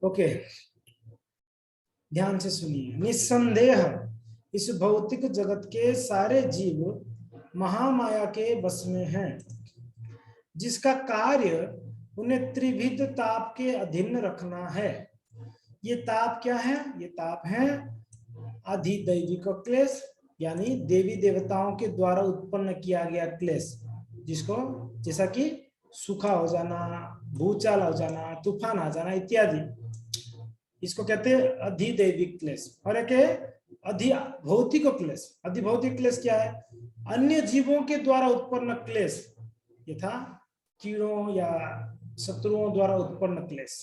Okay, ध्यान से सुनिए। निस्संदेह इस भौतिक जगत के सारे जीव महामाया के बस में हैं, जिसका कार्य उन्हें त्रिविध ताप के अधीन रखना है। ये ताप क्या है? ये ताप है अधिदैविक क्लेश, यानी देवी देवताओं के द्वारा उत्पन्न किया गया क्लेश, जिसको जैसा कि सूखा हो जाना, भूचाल हो जाना, तूफान आ जाना इत्यादि, इसको कहते हैं अधिदैविक क्लेश। और एक अधिभौतिक क्लेश। अधिभौतिक क्लेश क्या है? अन्य जीवों के द्वारा उत्पन्न क्लेश, यथा कीड़ों या शत्रुओं द्वारा उत्पन्न क्लेश।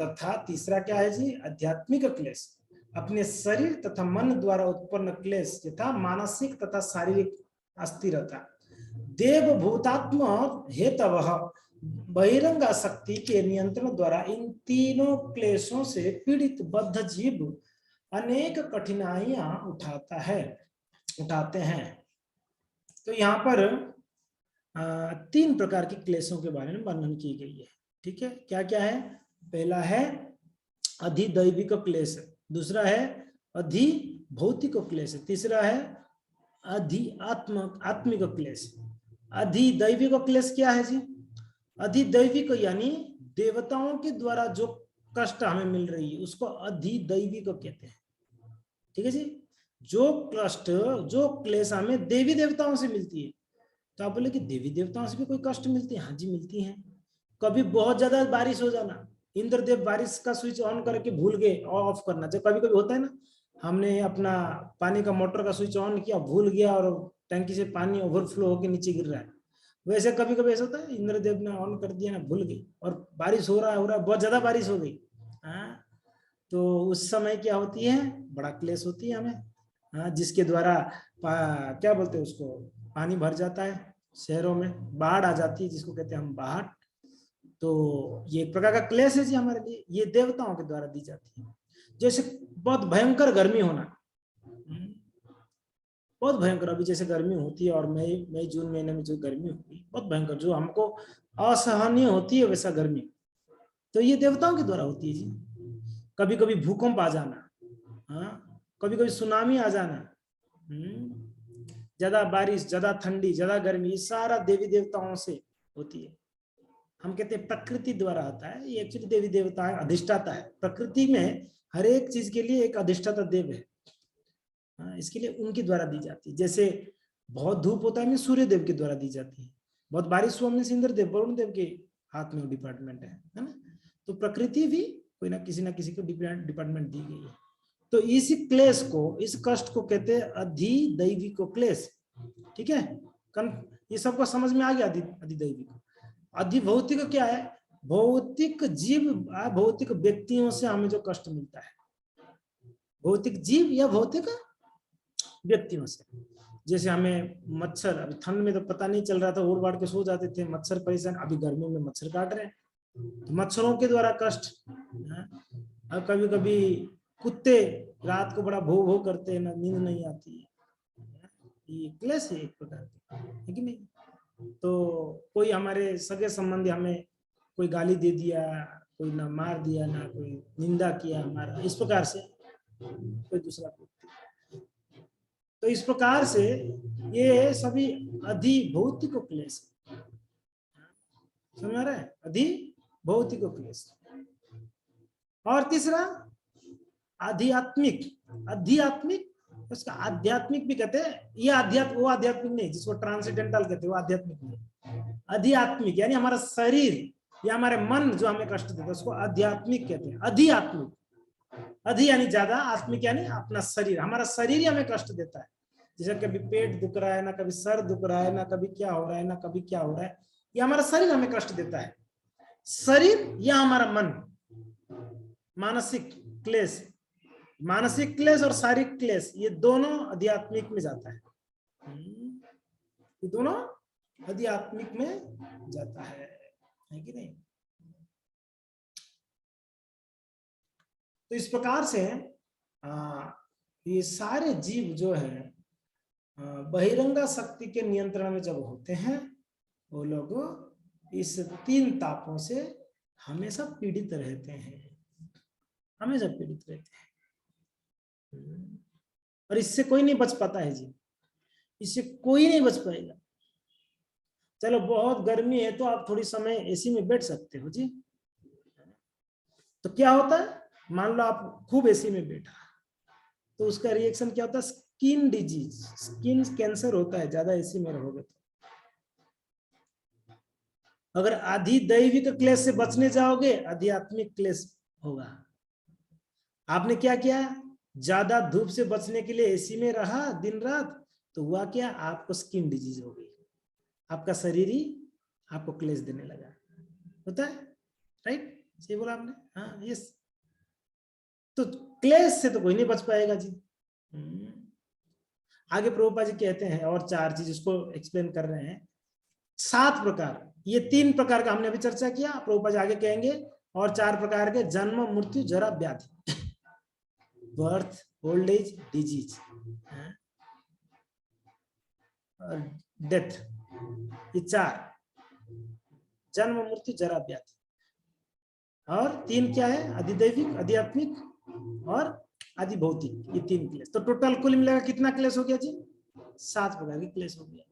तथा तीसरा क्या है जी? आध्यात्मिक क्लेश, अपने शरीर तथा मन द्वारा उत्पन्न क्लेश, यथा मानसिक तथा शारीरिक अस्थिरता। देव भूतात्म हेतवः बहिरंग शक्ति के नियंत्रण द्वारा इन तीनों क्लेशों से पीड़ित बद्ध जीव अनेक कठिनाइयां उठाते हैं। तो यहाँ पर 3 प्रकार के क्लेशों के बारे में वर्णन की गई है। ठीक है, क्या क्या है? पहला है अधिदैविक क्लेश, दूसरा है अधिभौतिक क्लेश, तीसरा है आत्मिक क्लेश। अधिदैविक क्लेश क्या है जी? अधिदैविक यानी देवताओं के द्वारा जो कष्ट हमें मिल रही है उसको अधिदैविक कहते हैं। ठीक है जी? जो कष्ट, जो क्लेश हमें देवी देवताओं से मिलती है। तो आप बोले कि देवी देवताओं से भी कोई कष्ट मिलती है? हाँ जी, मिलती है। कभी बहुत ज्यादा बारिश हो जाना, इंद्रदेव बारिश का स्विच ऑन करके भूल गए ऑफ करना। जब कभी कभी होता है ना, हमने अपना पानी का मोटर का स्विच ऑन किया, भूल गया और टंकी से पानी ओवरफ्लो होकर नीचे गिर रहा है। वैसे कभी कभी ऐसा होता है, इंद्रदेव ने ऑन कर दिया ना, भूल गई और बारिश हो रहा है, बहुत ज्यादा बारिश हो गई। हाँ, तो उस समय क्या होती है? बड़ा क्लेश होती है हमें। हाँ, जिसके द्वारा क्या बोलते हैं उसको, पानी भर जाता है शहरों में, बाढ़ आ जाती है, जिसको कहते हैं हम बाढ़। तो ये एक प्रकार का क्लेश है जी हमारे लिए, ये देवताओं के द्वारा दी जाती है। जैसे बहुत भयंकर गर्मी होना, बहुत भयंकर, अभी जैसे गर्मी होती है और मई जून महीने में जो गर्मी होती है बहुत भयंकर, जो हमको असहनीय होती है वैसा गर्मी, तो ये देवताओं के द्वारा होती है जी। कभी कभी भूकंप आ जाना, हाँ, कभी कभी सुनामी आ जाना, ज्यादा बारिश, ज्यादा ठंडी, ज्यादा गर्मी, ये सारा देवी देवताओं से होती है। हम कहते हैं प्रकृति द्वारा होता है, ये एक्चुअली देवी देवता है, अधिष्ठाता है। प्रकृति में हर एक चीज के लिए एक अधिष्ठाता देव है, इसके लिए उनके द्वारा दी जाती है। जैसे बहुत धूप होता है, सूर्य देव के द्वारा दी जाती है। बहुत बारिश हुआ में इंद्र देव, वरुण देव के हाथ में डिपार्टमेंट है ना। तो प्रकृति भी कोई ना किसी को डिपार्टमेंट दी गई है। तो इस क्लेश को, इस कष्ट को कहते हैं अधिदैविक क्लेश। ठीक है, ये सबको समझ में आ गया? अधिदैविक। अधिभौतिक क्या है? भौतिक जीव, भौतिक व्यक्तियों से हमें जो कष्ट मिलता है, भौतिक जीव या भौतिक व्यक्तियों से। जैसे हमें मच्छर, अभी ठंड में तो पता नहीं चल रहा था, उड़ बाड़ के सो जाते थे, मच्छर परेशान, अभी गर्मी में मच्छर काट रहे हैं, तो मच्छरों के द्वारा कष्ट। और कभी कभी कुत्ते रात को बड़ा भो भो करते हैं ना, नींद नहीं आती है, ये क्लेश है एक प्रकार की, है कि नहीं? तो कोई हमारे सगे संबंधी हमें कोई गाली दे दिया, कोई ना मार दिया, ना कोई निंदा किया हमारा, इस प्रकार से कोई दूसरा। तो इस प्रकार से ये सभी अधिभौतिक क्लेश, समझ रहे हैं? अधिभौतिक क्लेश। और तीसरा आध्यात्मिक। आध्यात्मिक, उसका आध्यात्मिक भी कहते हैं। ये वो आध्यात्मिक नहीं जिसको ट्रांसेंडेंटल कहते हैं, वो आध्यात्मिक नहीं। आध्यात्मिक यानी हमारा शरीर या हमारे मन जो हमें कष्ट देता है उसको आध्यात्मिक कहते हैं। अधिआत्मिक, अधि यानी ज्यादा, आत्मिक यानी अपना शरीर, हमारा शरीर ही हमें कष्ट देता है। जैसे कभी पेट दुख रहा है, ना कभी सर दुख रहा है, ना कभी क्या हो रहा है, ना कभी क्या हो रहा है, ये हमारा शरीर हमें कष्ट देता है। शरीर या हमारा मन, मानसिक क्लेश, मानसिक क्लेश और शारीरिक क्लेश, ये दोनों आध्यात्मिक में जाता है। ये दोनों आध्यात्मिक में जाता है कि नहीं? तो इस प्रकार से ये सारे जीव जो है बहिरंगा शक्ति के नियंत्रण में जब होते हैं, वो लोग इस 3 तापों से हमेशा पीड़ित रहते हैं। हमेशा पीड़ित रहते हैं। और इससे कोई नहीं बच पाता है जी, इससे कोई नहीं बच पाएगा। चलो बहुत गर्मी है तो आप थोड़ी समय एसी में बैठ सकते हो जी, तो क्या होता है, मान लो आप खूब एसी में बैठा तो उसका रिएक्शन क्या होता है, स्किन डिजीज, स्किन कैंसर होता है ज्यादा एसी में रहोगे तो। अगर आधी दैविक क्लेश से बचने जाओगे, आध्यात्मिक क्लेश होगा। आपने क्या किया, ज्यादा धूप से बचने के लिए एसी में रहा दिन रात, तो हुआ क्या, आपको स्किन डिजीज हो गई, आपका शरीर ही आपको क्लेश देने लगा। होता है, राइट, सही बोला आपने, हाँ यस। तो क्लेश से तो कोई नहीं बच पाएगा जी। आगे प्रभुपाद जी कहते हैं और 4 चीज उसको एक्सप्लेन कर रहे हैं, 7 प्रकार, ये 3 प्रकार का हमने अभी चर्चा किया, प्रभुपाद जी आगे कहेंगे और 4 प्रकार के, जन्म मृत्यु जरा व्याधि, बर्थ ओल्ड एज डिजीज और डेथ, ये 4, जन्म मृत्यु जरा व्याधि। और 3 क्या है, अधिदैविक, आध्यात्मिक और आदि भौतिक, ये 3 क्लेश। तो टोटल कुल मिलाकर कितना क्लेश हो गया जी, 7 प्रकार के क्लेश हो गया।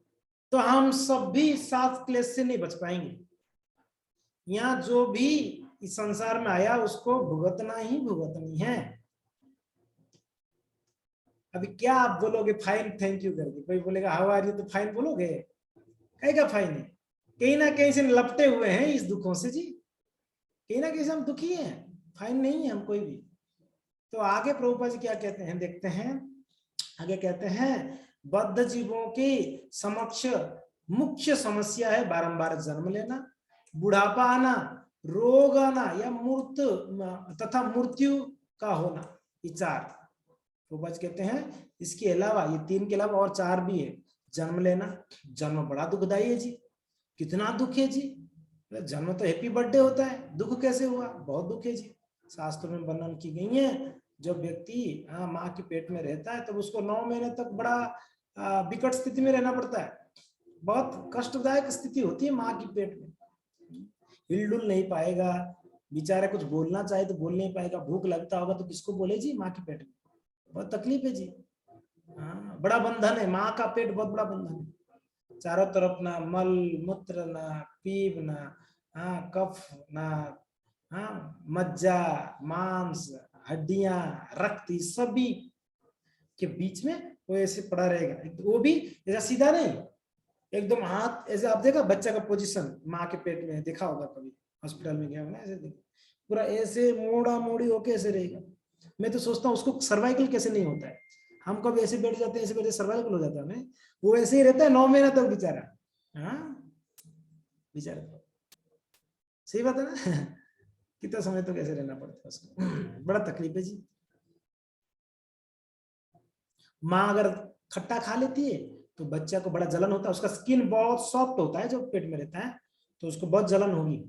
तो हम सब भी 7 क्लेश से नहीं बच पाएंगे। यहाँ जो भी इस संसार में आया उसको भुगतना ही भुगतनी है। अभी क्या आप बोलोगे फाइन थैंक यू करके, कोई बोलेगा हाउ आर यू, तो फाइन बोलोगे, कहीं का फाइन है, कहीं ना कहीं से लपटे हुए हैं इस दुखों से जी, कहीं ना कहीं से हम दुखी हैं, फाइन नहीं है हम कोई भी। तो आगे प्रभुपाद जी क्या कहते हैं देखते हैं, आगे कहते हैं, बद्ध जीवों के समक्ष मुख्य समस्या है बारंबार जन्म लेना, बुढ़ापा आना, रोग आना या तथा मृत्यु का होना, ये 4 प्रभुपाद कहते हैं। इसके अलावा ये 3 के अलावा और 4 भी है, जन्म लेना, जन्म बड़ा दुखदाई है जी, कितना दुख है जी, जन्म तो हैप्पी बर्थडे होता है, दुख कैसे हुआ, बहुत दुख है जी। शास्त्रों में वर्णन की गई है, जब व्यक्ति माँ के पेट में रहता है तब उसको 9 महीने तक बड़ा विकट स्थिति में रहना पड़ता है, बहुत कष्टदायक स्थिति होती है माँ की पेट में, हिलडुल नहीं पाएगा, बेचारा कुछ बोलना चाहे तो बोल नहीं पाएगा, भूख लगता होगा तो किसको बोले जी, माँ के पेट में, बहुत तकलीफ है जी। बड़ा बंधन है, माँ का पेट बहुत बड़ा बंधन है, चारों तरफ ना मल मूत्र ना पीप ना कफ ना मज्जा मांस हड्डियां रक्त, सभी के बीच में वो ऐसे पड़ा रहेगा, वो भी ऐसा सीधा नहीं, एकदम हाथ ऐसे, आप देखा बच्चा का पोजीशन माँ के पेट में, देखा होगा कभी हॉस्पिटल में गया होगा ऐसे, पूरा ऐसे मोड़ा मोड़ी होके ऐसे रहेगा। मैं तो सोचता हूँ उसको सर्वाइकल कैसे नहीं होता है, हम कभी ऐसे बैठ जाते हैं, ऐसे बैठे सर्वाइकल हो जाता है, वो ऐसे ही रहता है 9 महीना तक बेचारा, बेचारा, सही बात है ना कितना समय तो कैसे रहना पड़ता है उसको, बड़ा तकलीफ है जी। माँ अगर खट्टा खा लेती है तो बच्चा को बड़ा जलन होता है, उसका स्किन बहुत सॉफ्ट होता है जो पेट में रहता है, तो उसको बहुत जलन होगी।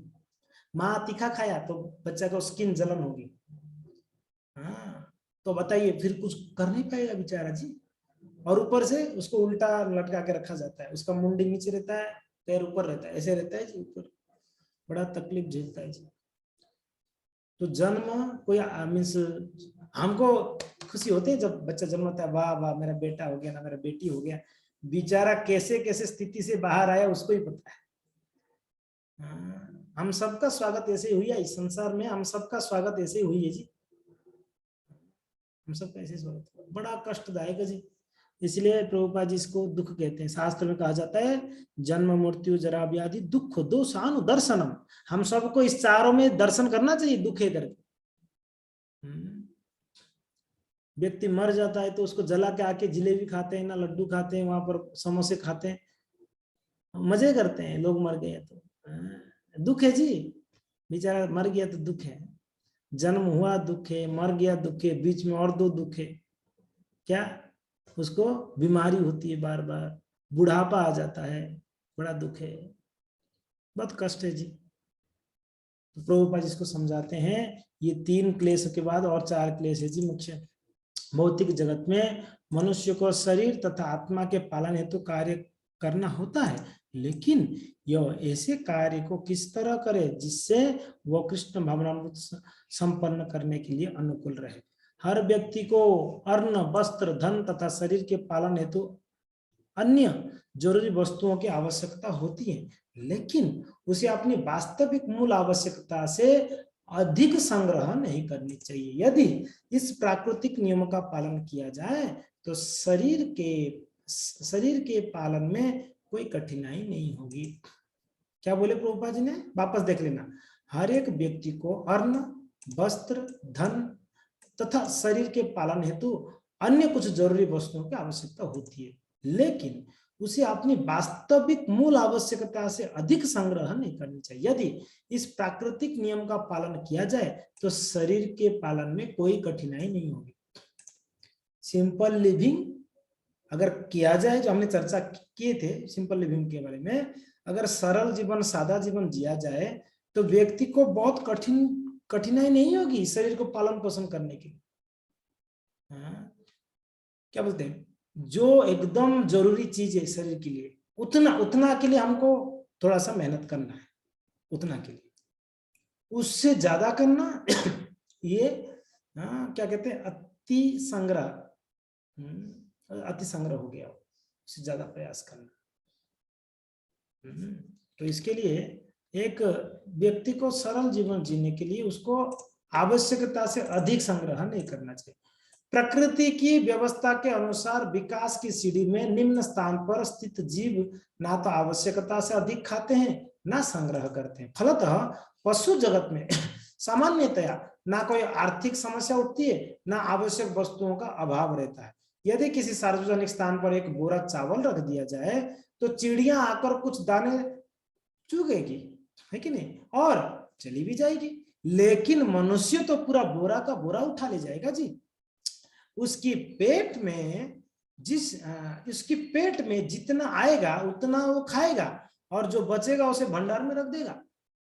माँ तीखा खाया तो बच्चा को स्किन जलन होगी। तो बताइए फिर कुछ कर नहीं पाएगा बेचारा जी, और ऊपर से उसको उल्टा लटका के रखा जाता है, उसका मुंडी नीचे रहता है, पैर ऊपर रहता है, ऐसे रहता है जी ऊपर, बड़ा तकलीफ झेलता है जी। तो जन्म कोई मीन्स हमको खुशी होती है जब बच्चा जन्म होता है, वाह वाह मेरा बेटा हो गया ना मेरा बेटी हो गया, बेचारा कैसे कैसे स्थिति से बाहर आया उसको ही पता है। हम सबका स्वागत ऐसे हुई है इस संसार में, हम सबका स्वागत ऐसे हुई है जी, हम सबका ऐसे स्वागत, बड़ा कष्टदायक है जी। इसलिए प्रभुपाद जी इसको दुख कहते हैं, शास्त्र में कहा जाता है जन्म मृत्यु जरा व्याधि दुख दोषानु दर्शनम, हम सबको इस चारों में दर्शन करना चाहिए, दुख है करके। व्यक्ति मर जाता है तो उसको जला के आके जिलेबी खाते हैं ना, लड्डू खाते हैं, वहां पर समोसे खाते हैं, मजे करते हैं, लोग मर गए तो दुख है जी, बेचारा मर गया तो दुख है, जन्म हुआ दुख है, मर गया दुख है, बीच में और 2 दुख है, क्या, उसको बीमारी होती है बार बार, बुढ़ापा आ जाता है, बड़ा दुख है, बहुत कष्ट है जी। तो प्रभुपाद इसको समझाते हैं, ये 3 क्लेश के बाद और 4 क्लेश है जी मुख्य। भौतिक जगत में मनुष्य को शरीर तथा आत्मा के पालन हेतु कार्य करना होता है, लेकिन यह ऐसे कार्य को किस तरह करे जिससे वो कृष्ण भावनामृत संपन्न करने के लिए अनुकूल रहे। हर व्यक्ति को अन्न, वस्त्र, धन तथा शरीर के पालन हेतु अन्य जरूरी वस्तुओं की आवश्यकता होती है, लेकिन उसे अपनी वास्तविक मूल आवश्यकता से अधिक संग्रह नहीं करनी चाहिए। यदि इस प्राकृतिक नियम का पालन किया जाए तो शरीर के पालन में कोई कठिनाई नहीं होगी। क्या बोले प्रभुपाद जी ने, वापस देख लेना। हर एक व्यक्ति को अन्न, वस्त्र, धन तथा शरीर के पालन हेतु अन्य कुछ जरूरी वस्तुओं की आवश्यकता होती है, लेकिन उसे अपनी वास्तविक मूल आवश्यकता से अधिक संग्रह नहीं करनी चाहिए। यदि इस प्राकृतिक नियम का पालन किया जाए तो शरीर के पालन में कोई कठिनाई नहीं होगी। सिंपल लिविंग अगर किया जाए, जो हमने चर्चा किए थे सिंपल लिविंग के बारे में, अगर सरल जीवन, सादा जीवन जिया जाए तो व्यक्ति को बहुत कठिनाई नहीं होगी शरीर को पालन पोषण करने की। क्या बोलते हैं, जो एकदम जरूरी चीज है शरीर के लिए, उतना के लिए हमको थोड़ा सा मेहनत करना है, उतना के लिए। उससे ज्यादा करना ये क्या कहते हैं, अति संग्रह हो गया, उससे ज्यादा प्रयास करना। तो इसके लिए एक व्यक्ति को सरल जीवन जीने के लिए उसको आवश्यकता से अधिक संग्रह नहीं करना चाहिए। प्रकृति की व्यवस्था के अनुसार विकास की सीढ़ी में निम्न स्थान पर स्थित जीव ना तो आवश्यकता से अधिक खाते हैं ना संग्रह करते हैं। फलतः पशु जगत में सामान्यतया ना कोई आर्थिक समस्या उठती है ना आवश्यक वस्तुओं का अभाव रहता है। यदि किसी सार्वजनिक स्थान पर एक बोरा चावल रख दिया जाए तो चिड़िया आकर कुछ दाने चुगेगी, है कि नहीं, और चली भी जाएगी, लेकिन मनुष्य तो पूरा बोरा का बोरा उठा ले जाएगा जी। उसकी पेट में जितना आएगा उतना वो खाएगा और जो बचेगा उसे भंडार में रख देगा।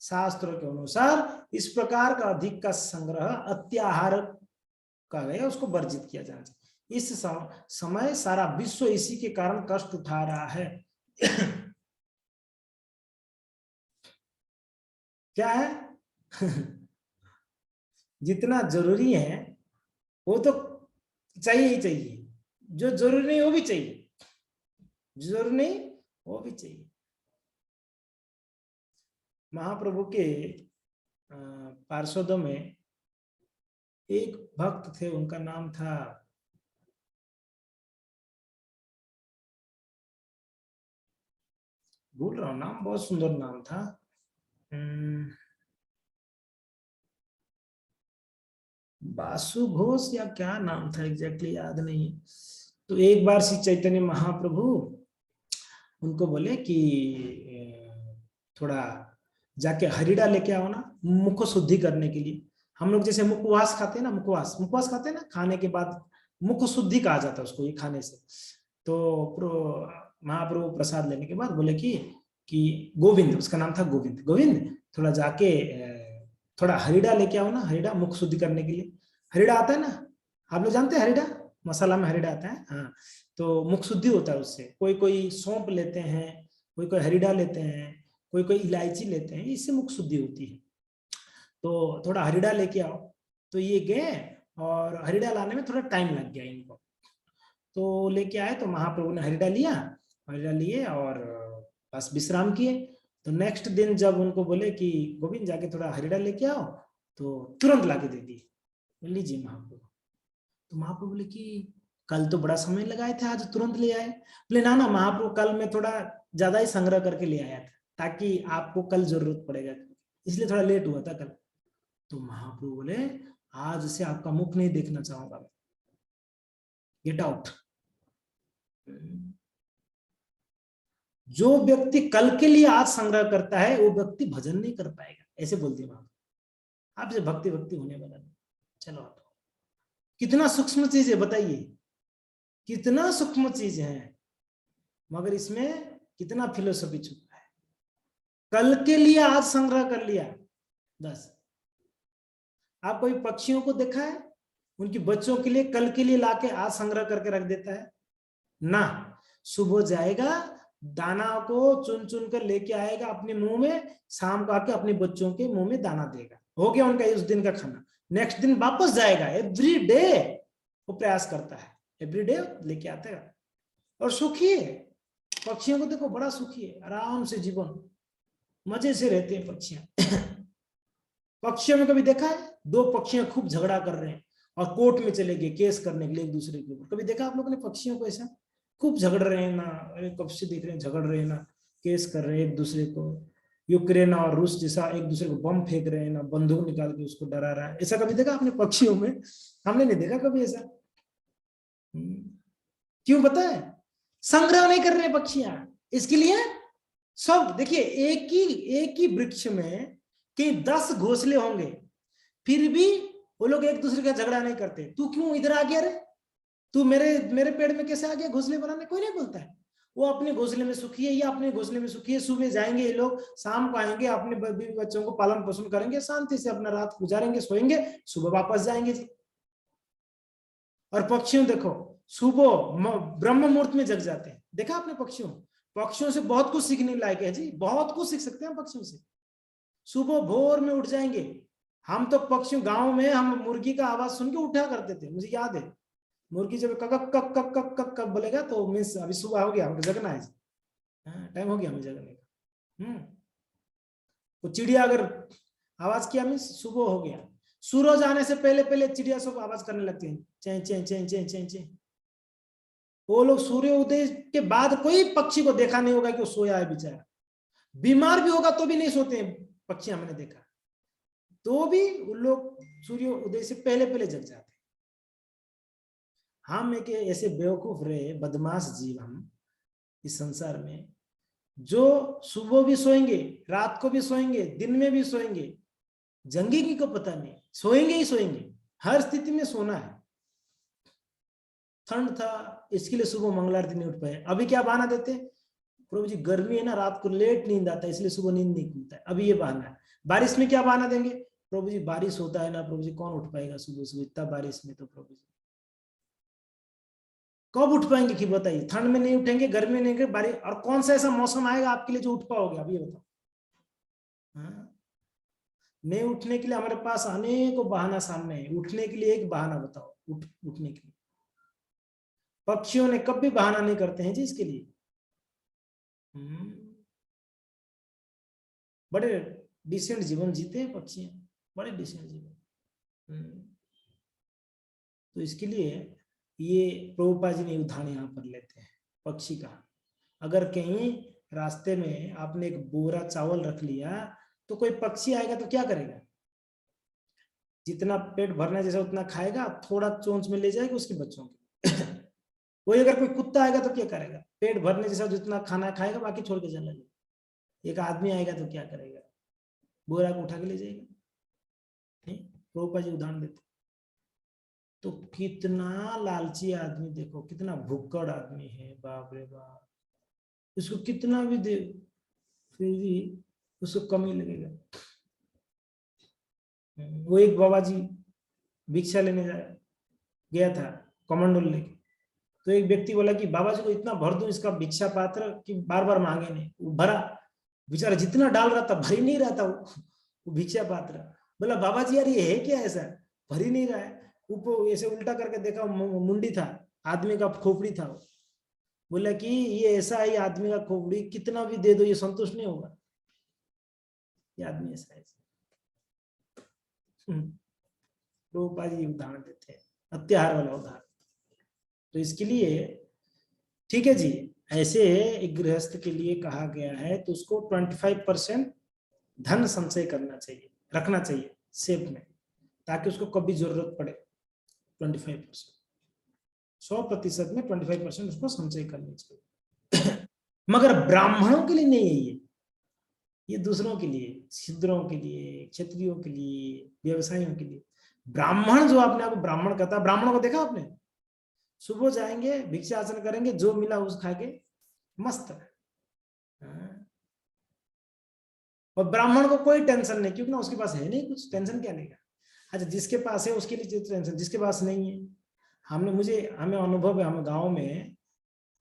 शास्त्रों के अनुसार इस प्रकार का अधिक का संग्रह अत्याहार कहा गया, उसको वर्जित किया जाना चाहिए। इस समय सारा विश्व इसी के कारण कष्ट उठा रहा है। क्या है जितना जरूरी है वो तो चाहिए ही चाहिए, जो जरूरी नहीं वो भी चाहिए, जो जरूरी नहीं वो भी चाहिए। महाप्रभु के पार्षदों में एक भक्त थे, उनका नाम था भूल रहा हूं नाम, बहुत सुंदर नाम था, बासु घोष या क्या नाम था, एग्जैक्टली याद नहीं है। तो एक बार श्री चैतन्य महाप्रभु उनको बोले कि थोड़ा जाके हरिड़ा लेके आओ ना, मुख शुद्धि करने के लिए। हम लोग जैसे मुखवास खाते हैं ना, मुखवास खाते हैं ना, खाने के बाद मुख शुद्धि कहा जाता है उसको, ये खाने से। तो महाप्रभु प्रसाद लेने के बाद बोले कि गोविंद, उसका नाम था गोविंद, थोड़ा जाके थोड़ा हरिड़ा लेके आओ ना, हरिड़ा मुख शुद्धि करने के लिए। हरिड़ा आता है ना, आप लोग जानते हैं हरिड़ा, मसाला में हरिड़ा आता है। हाँ, तो मुख शुद्धि होता है उससे। कोई सौंप लेते हैं, कोई हरिड़ा लेते हैं, कोई इलायची लेते हैं, इससे मुख शुद्धि होती है। तो थोड़ा हरिड़ा लेके आओ। तो ये गए और हरिड़ा लाने में थोड़ा टाइम लग गया इनको। तो लेके आए तो महाप्रभु ने हरिड़ा लिए और बस विश्राम किए। तो नेक्स्ट दिन जब उनको बोले कि गोविंद जाके थोड़ा हरिड़ा लेके आओ, तो तुरंत लाके दे दिए, लीजिए महाप्रभु। तो महाप्रभु बोले कि कल तो बड़ा समय लगाए थे, आज तुरंत ले आए। बोले ना महाप्रभु, कल मैं थोड़ा ज्यादा ही संग्रह करके ले आया था ताकि आपको कल जरूरत पड़ेगा, इसलिए थोड़ा लेट हुआ था कल। तो महाप्रभु बोले आज से आपका मुख नहीं देखना चाहूंगा मैं, गेट आउट। जो व्यक्ति कल के लिए आज संग्रह करता है वो व्यक्ति भजन नहीं कर पाएगा, ऐसे बोलते हैं आपसे भक्ति होने वाला नहीं। चलो आप, कितना सूक्ष्म चीज है बताइए, कितना सूक्ष्म चीज है, मगर इसमें कितना फिलोसफी छुपा है। कल के लिए आज संग्रह कर लिया बस। आप कोई पक्षियों को देखा है, उनकी बच्चों के लिए कल के लिए लाके आज संग्रह करके रख देता है ना। सुबह जाएगा, दाना को चुन चुन कर लेके आएगा अपने मुंह में, शाम को आके अपने बच्चों के मुंह में दाना देगा, हो गया उनका उस दिन का खाना। नेक्स्ट दिन वापस जाएगा, एवरी डे वो प्रयास करता है, एवरी डे लेके आता है और सुखी है। पक्षियों को देखो बड़ा सुखी है, आराम से जीवन, मजे से रहते हैं पक्षियां। पक्षियों में कभी देखा है दो पक्षियां खूब झगड़ा कर रहे हैं और कोर्ट में चले गए केस करने के लिए एक दूसरे के ऊपर? कभी देखा आप लोगों ने पक्षियों को ऐसा? खूब झगड़ रहे हैं ना, अरे कब से देख रहे हैं झगड़ रहे हैं ना, केस कर रहे हैं एक दूसरे को, यूक्रेन और रूस जैसा एक दूसरे को बम फेंक रहे हैं ना, बंदूक निकाल के उसको डरा रहा है, ऐसा कभी देखा आपने पक्षियों में? हमने नहीं देखा कभी ऐसा। क्यों पता है? संग्रह नहीं कर रहे पक्षियां, इसके लिए सब देखिए एक ही वृक्ष में कि 10 घोंसले होंगे, फिर भी वो लोग एक दूसरे का झगड़ा नहीं करते। तू क्यों इधर आ गया रे, तू मेरे पेड़ में कैसे आ गया घोंसले बनाने? कोई नहीं बोलता है, वो अपने घोंसले में सुखी है, या अपने घोंसले में सुखी है। सुबह जाएंगे ये लोग, शाम को आएंगे, अपने बीवी बच्चों को पालन पोषण करेंगे, शांति से अपना रात गुजारेंगे, सोएंगे, सुबह वापस जाएंगे जी। और पक्षियों देखो सुबह ब्रह्म मुहूर्त में जग जाते हैं, देखा आपने पक्षियों? पक्षियों से बहुत कुछ सीखने लायक है जी, बहुत कुछ सीख सकते हैं पक्षियों से। सुबह भोर में उठ जाएंगे। हम तो पक्षियों, गांव में हम मुर्गी का आवाज सुन के उठा करते थे, मुझे याद है। मुर्गी जब कक कक कक कक कक कक बोलेगा तो मीन्स अभी सुबह हो गया, हमको जगना है, टाइम हो गया हमें जगने का। तो चिड़िया अगर आवाज किया मीन्स सुबह हो गया। सूरज आने से पहले पहले चिड़िया सब आवाज करने लगती है, चें चें चें चें चें चें। वो लोग सूर्य उदय के बाद कोई पक्षी को देखा नहीं होगा कि वो सोया है बेचारा, बीमार भी होगा तो भी नहीं सोते हैं पक्षी, हमने देखा। तो भी उन लोग सूर्य उदय से पहले पहले जग जाते हैं। हम एक ऐसे बेवकूफ रहे, बदमाश जीव हम इस संसार में, जो सुबह भी सोएंगे, रात को भी सोएंगे, दिन में भी सोएंगे, जंगी की को पता नहीं, सोएंगे ही सोएंगे, हर स्थिति में सोना है। ठंड था इसके लिए सुबह मंगल आरती नहीं उठ पाए, अभी क्या बहाना देते, प्रभु जी गर्मी है ना, रात को लेट नींद आता है इसलिए सुबह नींद नहीं खुलता है, अभी ये बहाना है। बारिश में क्या बहाना देंगे, प्रभु जी बारिश होता है ना, प्रभु जी कौन उठ पाएगा सुबह सुबह इतना बारिश में, तो प्रभु जी कब उठ पाएंगे कि बताइए, ठंड में नहीं उठेंगे, गर्मी में नहीं उठेंगे, बारिश, और कौन सा ऐसा मौसम आएगा आपके लिए जो उठ पाओगे, अब ये बताओ। नहीं उठने के लिए हमारे पास अनेकों बहाना सामने है, उठने के लिए एक बहाना बताओ, उठने के लिए। पक्षियों ने कभी बहाना नहीं करते हैं जी इसके लिए। बड़े डिसेंट जीवन जीते हैं पक्षी, बड़े डिसेंट जीवन। तो इसके लिए ये प्रभुपाद जी ने उदाहरण यहाँ पर लेते हैं पक्षी का। अगर कहीं रास्ते में आपने एक बोरा चावल रख लिया तो कोई पक्षी आएगा तो क्या करेगा, जितना पेट भरना जैसा उतना खाएगा, थोड़ा चोंच में ले जाएगा उसके बच्चों के। वही अगर कोई कुत्ता आएगा तो क्या करेगा, पेट भरने जैसा जितना खाना खाएगा बाकी छोड़ के चला जाएगा। एक आदमी आएगा तो क्या करेगा, बोरा को उठा के ले जाएगा। प्रभुपाद जी उदाहरण देते। तो कितना लालची आदमी देखो, कितना भुक्कड़ आदमी है, बाप रे बाप, इसको कितना भी दे फिर भी उसको कम ही लगेगा। वो एक बाबा जी भिक्षा लेने गया था कमंडल लेके, तो एक व्यक्ति बोला कि बाबा जी को इतना भर दूं इसका भिक्षा पात्र कि बार बार मांगे नहीं। वो भरा, बेचारा जितना डाल रहा था भर ही नहीं रहा था वो भिक्षा पात्र। बोला बाबा जी यार ये है क्या, ऐसा भर ही नहीं रहा है। ऊपर ऐसे उल्टा करके देखा, मुंडी था, आदमी का खोपड़ी था। बोला कि ये ऐसा है आदमी का खोपड़ी, कितना भी दे दो ये संतुष्ट नहीं होगा, ये आदमी ऐसा है। प्रभुपाद जी उदाहरण देते हैं, अत्याहार वाला उदाहरण। तो इसके लिए ठीक है जी, ऐसे एक गृहस्थ के लिए कहा गया है तो उसको 25% धन संचय करना चाहिए, रखना चाहिए सेफ में, ताकि उसको कभी जरूरत पड़े। 25%, 100% में 25% उसको संचय करनी चाहिए। मगर ब्राह्मणों के लिए नहीं है ये दूसरों के लिए, शूद्रों के लिए, क्षत्रियों के लिए, व्यवसायियों के लिए। ब्राह्मण जो अपने आप को ब्राह्मण कहता है, ब्राह्मणों को देखा आपने, सुबह जाएंगे भिक्षा आसन करेंगे, जो मिला उस खा के मस्त। और ब्राह्मण को कोई टेंशन नहीं, क्योंकि ना उसके पास है नहीं कुछ, टेंशन क्या लेगा। अच्छा जिसके पास है उसके लिए टेंशन, जिसके पास नहीं है। हमें अनुभव है, हम गांव में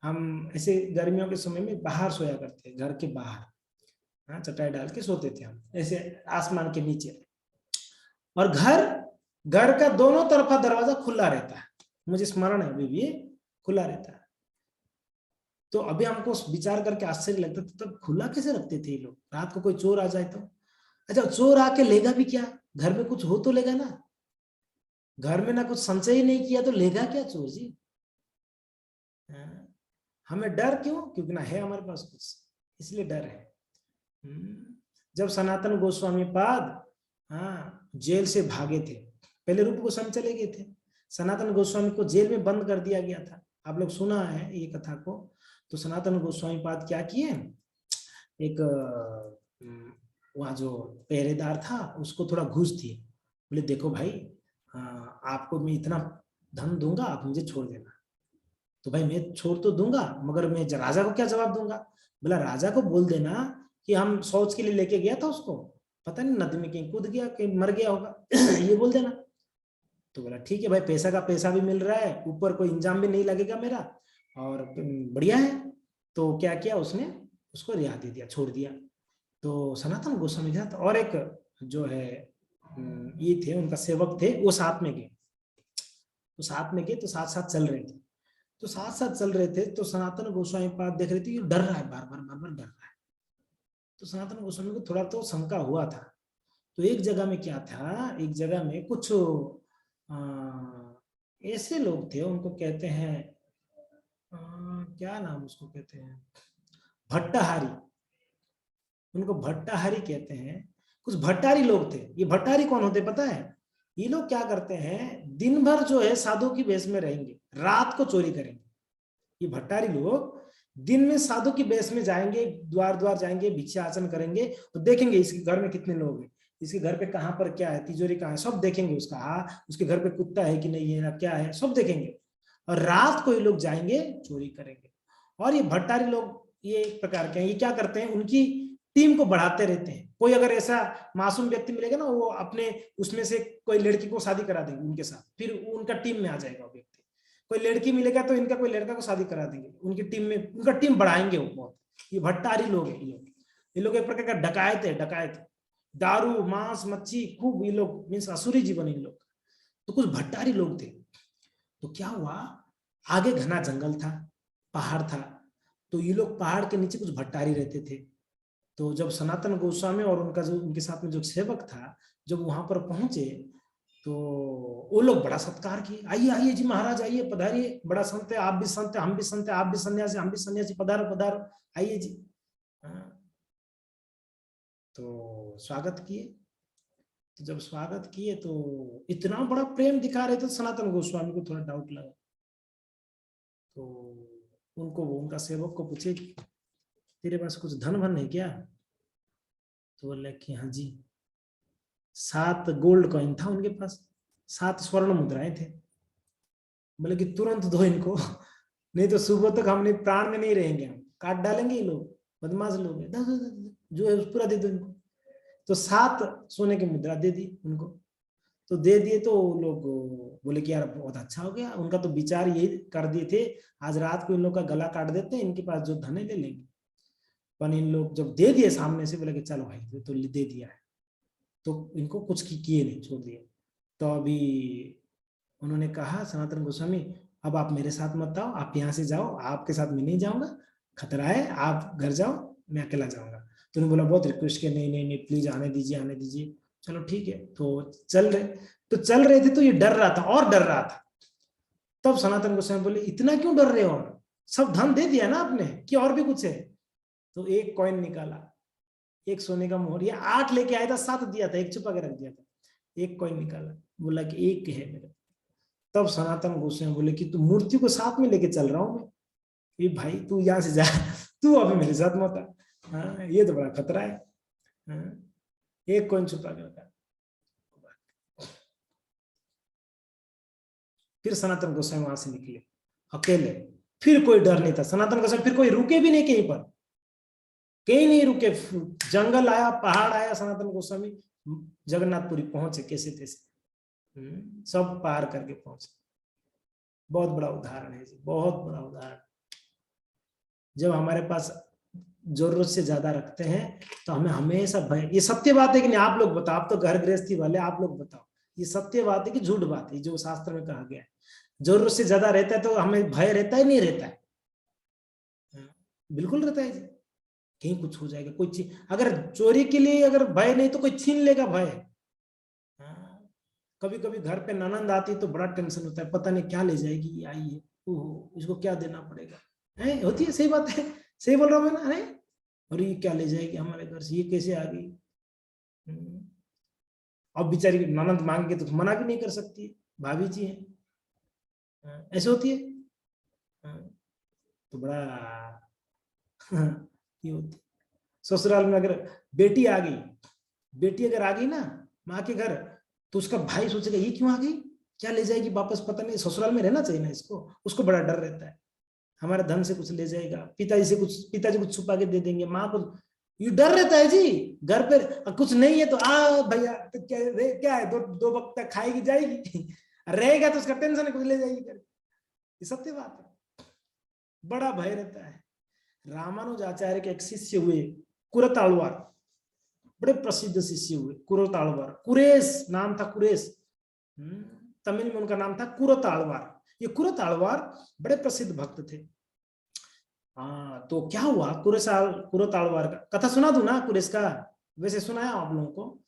हम ऐसे गर्मियों के समय में बाहर सोया करते हैं, घर के बाहर, हाँ, चटाई डाल के सोते थे हम ऐसे आसमान के नीचे। और घर का दोनों तरफा दरवाजा खुला रहता है, मुझे स्मरण है अभी भी खुला रहता है। तो अभी हमको विचार करके आश्चर्य लगता था, तब खुला कैसे रखते थे ये लोग, रात को कोई चोर आ जाए तो। अच्छा, चोर आके लेगा भी क्या, घर में कुछ हो तो लेगा ना, घर में ना कुछ संचय ही नहीं किया तो लेगा क्या चोर जी। हमें डर क्यों, क्योंकि ना है हमारे पास कुछ, इसलिए डर है। जब सनातन गोस्वामी पाद, हाँ, जेल से भागे थे, पहले रूप गोस्वामी चले गए थे, सनातन गोस्वामी को जेल में बंद कर दिया गया था, आप लोग सुना है ये कथा को। तो सनातन गोस्वामी पाद क्या किए, एक वहाँ जो पहरेदार था उसको थोड़ा घूस दिए, बोले देखो भाई, आपको मैं इतना धन दूंगा, आप मुझे छोड़ देना। तो भाई मैं छोड़ तो दूंगा, मगर मैं राजा को क्या जवाब दूंगा। बोला राजा को बोल देना कि हम शौच के लिए लेके गया था उसको, पता नहीं नदी में कहीं कूद गया, कहीं मर गया होगा ये बोल देना। तो बोला ठीक है भाई, पैसा का पैसा भी मिल रहा है, ऊपर कोई इंजाम भी नहीं लगेगा मेरा, और बढ़िया है। तो क्या किया उसने, उसको रिहा दे दिया, छोड़ दिया। तो सनातन गोस्वामी था और एक जो है ये थे, उनका सेवक थे, वो साथ में गए, तो साथ में गए, तो साथ साथ चल रहे थे। तो साथ साथ चल रहे थे, तो सनातन गोस्वामी पाद देख रहे थे ये डर रहा है, बार बार डर रहा है। तो सनातन गोस्वामी को थोड़ा तो शंका हुआ था। तो एक जगह में क्या था, एक जगह में कुछ ऐसे लोग थे, उनको कहते हैं क्या नाम उसको कहते हैं, भट्टाहारी, उनको भट्टाहारी कहते हैं। कुछ भट्टारी लोग थे। ये भट्टारी कौन होते पता है, ये लोग क्या करते हैं, दिन भर जो है साधु की भेष में रहेंगे, रात को चोरी करेंगे। ये भट्टारी लोग दिन में साधु की भेष में जाएंगे, द्वार द्वार जाएंगे, भिक्षा आचरण करेंगे, तो देखेंगे इसके घर में कितने लोग हैं, इसके घर पे कहाँ पर क्या है, तिजोरी कहाँ है, सब देखेंगे उसका, हाँ उसके घर पे कुत्ता है कि नहीं है, क्या है, सब देखेंगे। और रात को ये लोग जाएंगे, चोरी करेंगे। और ये भट्टारी लोग ये एक प्रकार के हैं, ये क्या करते हैं, उनकी टीम को बढ़ाते रहते हैं। कोई अगर ऐसा मासूम व्यक्ति मिलेगा ना, वो अपने उसमें से कोई लड़की को शादी करा देंगे उनके साथ, फिर उनका टीम में आ जाएगा वो व्यक्ति। कोई लड़की मिलेगा तो इनका कोई लड़का को शादी करा देंगे, उनकी टीम में, उनका टीम बढ़ाएंगे वो बहुत। ये भट्टारी लोग हैं, ये लोग एक प्रकार का डकायत है, डकायत, दारू मांस मच्छी खूब, ये लोग मीन्स असुरी जीवन इन लोग। तो कुछ भट्टारी लोग थे। तो क्या हुआ, आगे घना जंगल था, पहाड़ था, तो ये लोग पहाड़ के नीचे कुछ भट्टारी रहते थे। तो जब सनातन गोस्वामी और उनका जो उनके साथ में जो सेवक था, जब वहां पर पहुंचे, तो वो लोग बड़ा सत्कार किए, आइए आइए जी महाराज, आइए पधारिए, बड़ा संत है, आप भी संत है, हम भी संत है, आप भी सन्यासी, हम भी सन्यासी, पधारो पधारो, आइए जी। तो स्वागत किए। तो जब स्वागत किए तो इतना बड़ा प्रेम दिखा रहे थे, सनातन गोस्वामी को थोड़ा डाउट लगा। तो उनको उनका सेवक को पूछे तेरे पास कुछ धन भन है क्या। तो बोले कि हाँ जी, 7 गोल्ड कॉइन था उनके पास, 7 स्वर्ण मुद्राएं थे। बोले कि तुरंत दो इनको, नहीं तो सुबह तक हमने प्राण में नहीं रहेंगे, हम काट डालेंगे ये लोग, बदमाश लोग हैं, जो है पूरा दे दो इनको। तो 7 सोने की मुद्रा दे दी उनको। तो दे दिए, तो लोग बोले कि यार बहुत अच्छा हो गया, उनका तो विचार यही कर दिए थे, आज रात को इन लोग का गला काट देते हैं, इनके पास जो धन है ले लेंगे। पर इन लोग जब दे दिए सामने से, बोले कि चलो भाई तो दे दिया है, तो इनको कुछ किए नहीं, छोड़ दिए। तो अभी उन्होंने कहा सनातन गोस्वामी, अब आप मेरे साथ मत आओ, आप यहाँ से जाओ, आपके साथ मैं नहीं जाऊंगा, खतरा है, आप घर जाओ, मैं अकेला जाऊंगा। तो उन्होंने बोला बहुत रिक्वेस्ट किया, नहीं नहीं नहीं प्लीज आने दीजिए आने दीजिए। चलो ठीक है, तो चल रहे थे, तो ये डर रहा था और डर रहा था। तब सनातन गोस्वामी बोले इतना क्यों डर रहे हो, सब धन दे दिया ना आपने, कि और भी कुछ है। तो एक कॉइन निकाला, एक सोने का मोहर, या 8 लेके आया था, 7 दिया था, एक छुपा के रख दिया था, एक कॉइन निकाला, बोला कि एक है मेरा। तब सनातन गोस्वामी बोले कि तू मूर्ति को साथ में लेके चल रहा हूं मैं, ये भाई तू यहाँ से जा, तू अभी मेरे साथ मत आ, ये तो बड़ा खतरा है। एक कॉइन छुपा के रखा। फिर सनातन गोस्वामी वहां से निकले अकेले, फिर कोई डर नहीं था सनातन गोस्वामी, फिर कोई रुके भी नहीं कहीं पर, कहीं नहीं रुके। जंगल आया, पहाड़ आया, सनातन गोस्वामी जगन्नाथपुरी पहुंचे कैसे तैसे, सब पार करके पहुंचे। बहुत बड़ा उदाहरण है जी, बहुत बड़ा उदाहरण। जब हमारे पास जरूरत से ज्यादा रखते हैं तो हमें हमेशा भय, ये सत्य बात है कि नहीं? आप लोग बताओ, आप तो घर गृहस्थी वाले, आप लोग बताओ, ये सत्य बात है कि झूठ बात है जो शास्त्र में कहा गया है? जरूरत से ज्यादा रहता है तो हमें भय रहता है, नहीं रहता है? बिल्कुल रहता है जी। कहीं कुछ हो जाएगा, कोई चीज, अगर चोरी के लिए अगर भय नहीं तो कोई छीन लेगा भय। कभी कभी घर पे ननंद आती तो बड़ा टेंशन होता है, पता नहीं क्या ले जाएगी, ये आई है, ओहो इसको क्या देना पड़ेगा, है होती है, सही बात है, सही बोल रहा हूँ मैं ना? अरे और ये क्या ले जाएगी हमारे घर से, ये कैसे आ गई? अब बेचारी ननंद मांगे तो मना भी नहीं कर सकती, भाभी जी है, ऐसे होती है। तो बड़ा ये होती। ससुराल में अगर बेटी आ गई, बेटी अगर आ गई ना माँ के घर, तो उसका भाई सोचेगा ये क्यों आ गई, क्या ले जाएगी वापस, पता नहीं, ससुराल में रहना चाहिए ना इसको, उसको बड़ा डर रहता है हमारे धन से कुछ ले जाएगा, पिताजी से कुछ, पिताजी कुछ छुपा के दे देंगे, माँ को ये डर रहता है जी। घर पे कुछ नहीं है तो आ भैया तो क्या है, दो वक्त तक खाएगी जाएगी रहेगा तो उसका टेंशन है कुछ ले जाएगी कर, ये सत्य बात है, बड़ा भय रहता है। रामानुजाचार्य के एक शिष्य हुए कुरतालवार, बड़े प्रसिद्ध शिष्य हुए कुरतालवार, कुरेश नाम था, कुरेश, तमिल में उनका नाम था कुरतालवार। ये कुरतालवार बड़े प्रसिद्ध भक्त थे। हाँ तो क्या हुआ, कुरतालवार का कथा सुना दूं ना, कुरेश का? वैसे सुनाया आप लोगों को,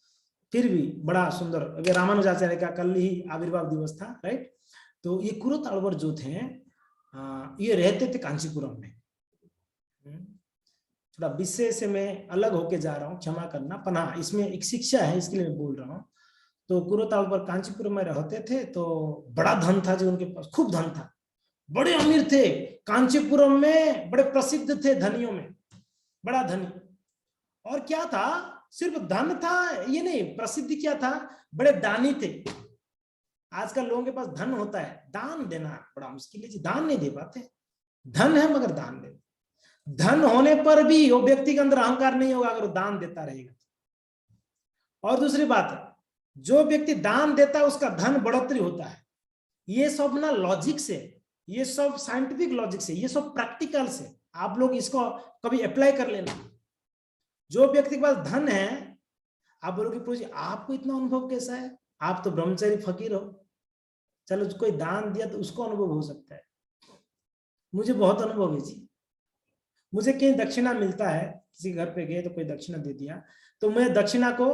फिर भी बड़ा सुंदर, अभी रामानुजाचार्य का कल ही आविर्भाव दिवस था, राइट? तो ये कुरतालवार जो थे, ये रहते थे कांचीपुरम में। थोड़ा विषय से मैं अलग होके जा रहा हूँ, क्षमा करना, पना इसमें एक शिक्षा है इसके लिए मैं बोल रहा हूँ। तो कुरतालवार कांचीपुरम में रहते थे, तो बड़ा धन था जी उनके पास, खूब धन था, बड़े अमीर थे, कांचीपुरम में बड़े प्रसिद्ध थे धनियों में, बड़ा धनी। और क्या था, सिर्फ धन था ये नहीं, प्रसिद्धि क्या था, बड़े दानी थे। आजकल लोगों के पास धन होता है, दान देना बड़ा मुश्किल है जी, दान नहीं दे पाते, धन है मगर दान दे, धन होने पर भी वो व्यक्ति के अंदर अहंकार नहीं होगा अगर वो दान देता रहेगा। और दूसरी बात है, जो व्यक्ति दान देता है उसका धन बढ़ोतरी होता है। ये सब ना लॉजिक से, ये सब साइंटिफिक लॉजिक से, ये सब प्रैक्टिकल से, आप लोग इसको कभी अप्लाई कर लेना। जो व्यक्ति के पास धन है, आप बोलोगे प्रभु जी आपको इतना अनुभव कैसा है, आप तो ब्रह्मचारी फकीर हो, चलो कोई दान दिया तो उसको अनुभव हो सकता है, मुझे बहुत अनुभव है जी। मुझे कहीं दक्षिणा मिलता है, किसी घर पे गए तो कोई दक्षिणा दे दिया, तो मैं दक्षिणा को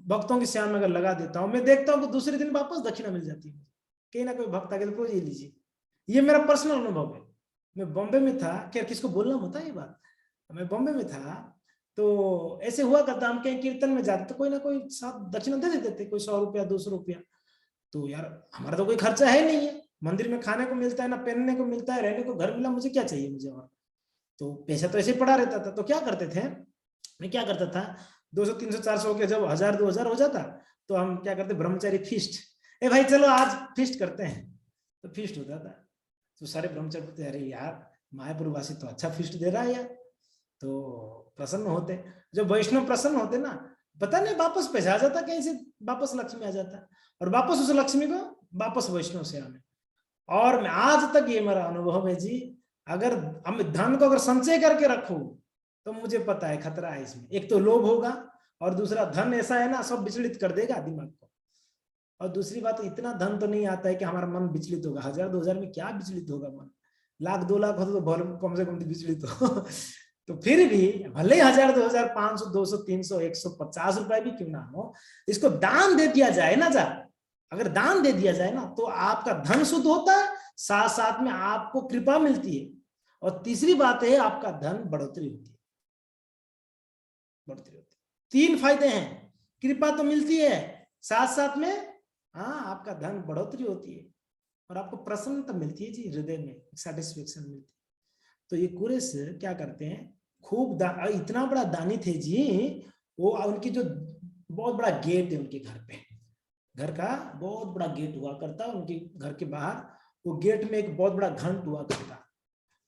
भक्तों की सेवा में अगर लगा देता हूँ, मैं देखता हूँ कि दूसरे दिन वापस दक्षिणा मिल जाती है। कहीं ना कोई भक्त आगे तो ये लीजिए, ये मेरा पर्सनल अनुभव है। मैं बॉम्बे में था, क्या किसको बोलना होता है ये बात, मैं बॉम्बे में था, तो ऐसे हुआ करता, हम कहीं कीर्तन में जाते तो कोई ना कोई साथ दक्षिणा दे देते थे, कोई 100 रुपया 200 रुपया। तो यार हमारा तो कोई खर्चा है नहीं है, मंदिर में खाने को मिलता है ना, पहनने को मिलता है, रहने को घर मिला, मुझे क्या चाहिए मुझे, और तो पैसा तो ऐसे पड़ा रहता था। तो क्या करते थे, मैं क्या करता था, 200 300 400 के जब 1000 2000 हो जाता, तो हम क्या करते, ब्रह्मचारी फीस्ट, ए भाई चलो आज फीस्ट करते हैं, तो फीस्ट होता था। तो सारे ब्रह्मचारी बोलते अरे यार मायापुरवासी तो अच्छा फीस्ट दे रहा है यार, तो प्रसन्न होते। जब वैष्णव प्रसन्न होते ना, पता नहीं वापस पैसा आ जाता कहीं से, वापस लक्ष्मी आ जाता, और वापस उस लक्ष्मी को वापस वैष्णव सेवा में। और मैं आज तक ये मेरा अनुभव है जी, अगर हम धन को अगर संचय करके रखो तो मुझे पता है खतरा है इसमें, एक तो लोभ होगा, और दूसरा धन ऐसा है ना सब विचलित कर देगा दिमाग को। और दूसरी बात, इतना धन तो नहीं आता है कि हमारा मन विचलित होगा, 1000 2000 में क्या विचलित होगा मन, लाख 2 लाख हो तो कम से कम विचलित हो तो फिर भी भले 1000 2000 500 200 300 150 रुपए भी क्यों ना हो, इसको दान दे दिया जाए ना, जा अगर दान दे दिया जाए ना, तो आपका धन शुद्ध होता है, साथ साथ में आपको कृपा मिलती है, और तीसरी बात है आपका धन बढ़ोतरी होती है, बढ़ोतरी होती है। 3 फायदे हैं, कृपा तो मिलती है, साथ साथ में हाँ आपका धन बढ़ोतरी होती है, और आपको प्रसन्नता मिलती है जी, हृदय में सेटिस्फेक्शन मिलती है। तो ये कुरेश क्या करते हैं, खूब इतना बड़ा दानी थे जी, वो उनकी जो बहुत बड़ा गेट है उनके घर पे, घर का बहुत बड़ा गेट हुआ करता, उनके घर के बाहर वो गेट में एक बहुत बड़ा घंट हुआ करता।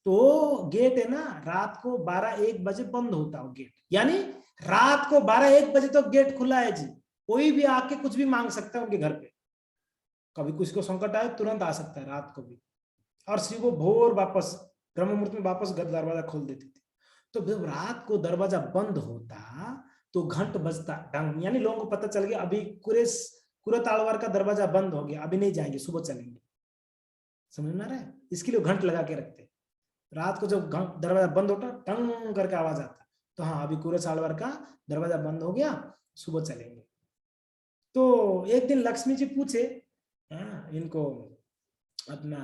तो गेट है ना, रात को 12-1 बजे बंद होता है गेट, यानी रात को 12-1 बजे तो गेट खुला है जी, कोई भी आके कुछ भी मांग सकता है उनके घर पे, कभी किसी को संकट आए तुरंत आ सकता है रात को भी, और शिव को भोर वापस ब्रह्म मुहूर्त में वापस दरवाजा खोल देते थे। तो जब रात को दरवाजा बंद होता तो घंट बजता डंग, यानी लोगों को पता चल गया अभी कुरत आलवार का दरवाजा बंद हो गया, अभी नहीं जाएंगे, सुबह चलेंगे। समझ में आ रहा है? इसके लिए घंट लगा के रखते। रात को जब दरवाजा बंद होता टंग करके आवाज आता, तो हाँ अभी कुरत आलवार का दरवाजा बंद हो गया, सुबह चलेंगे। तो एक दिन लक्ष्मी जी पूछे इनको, अपना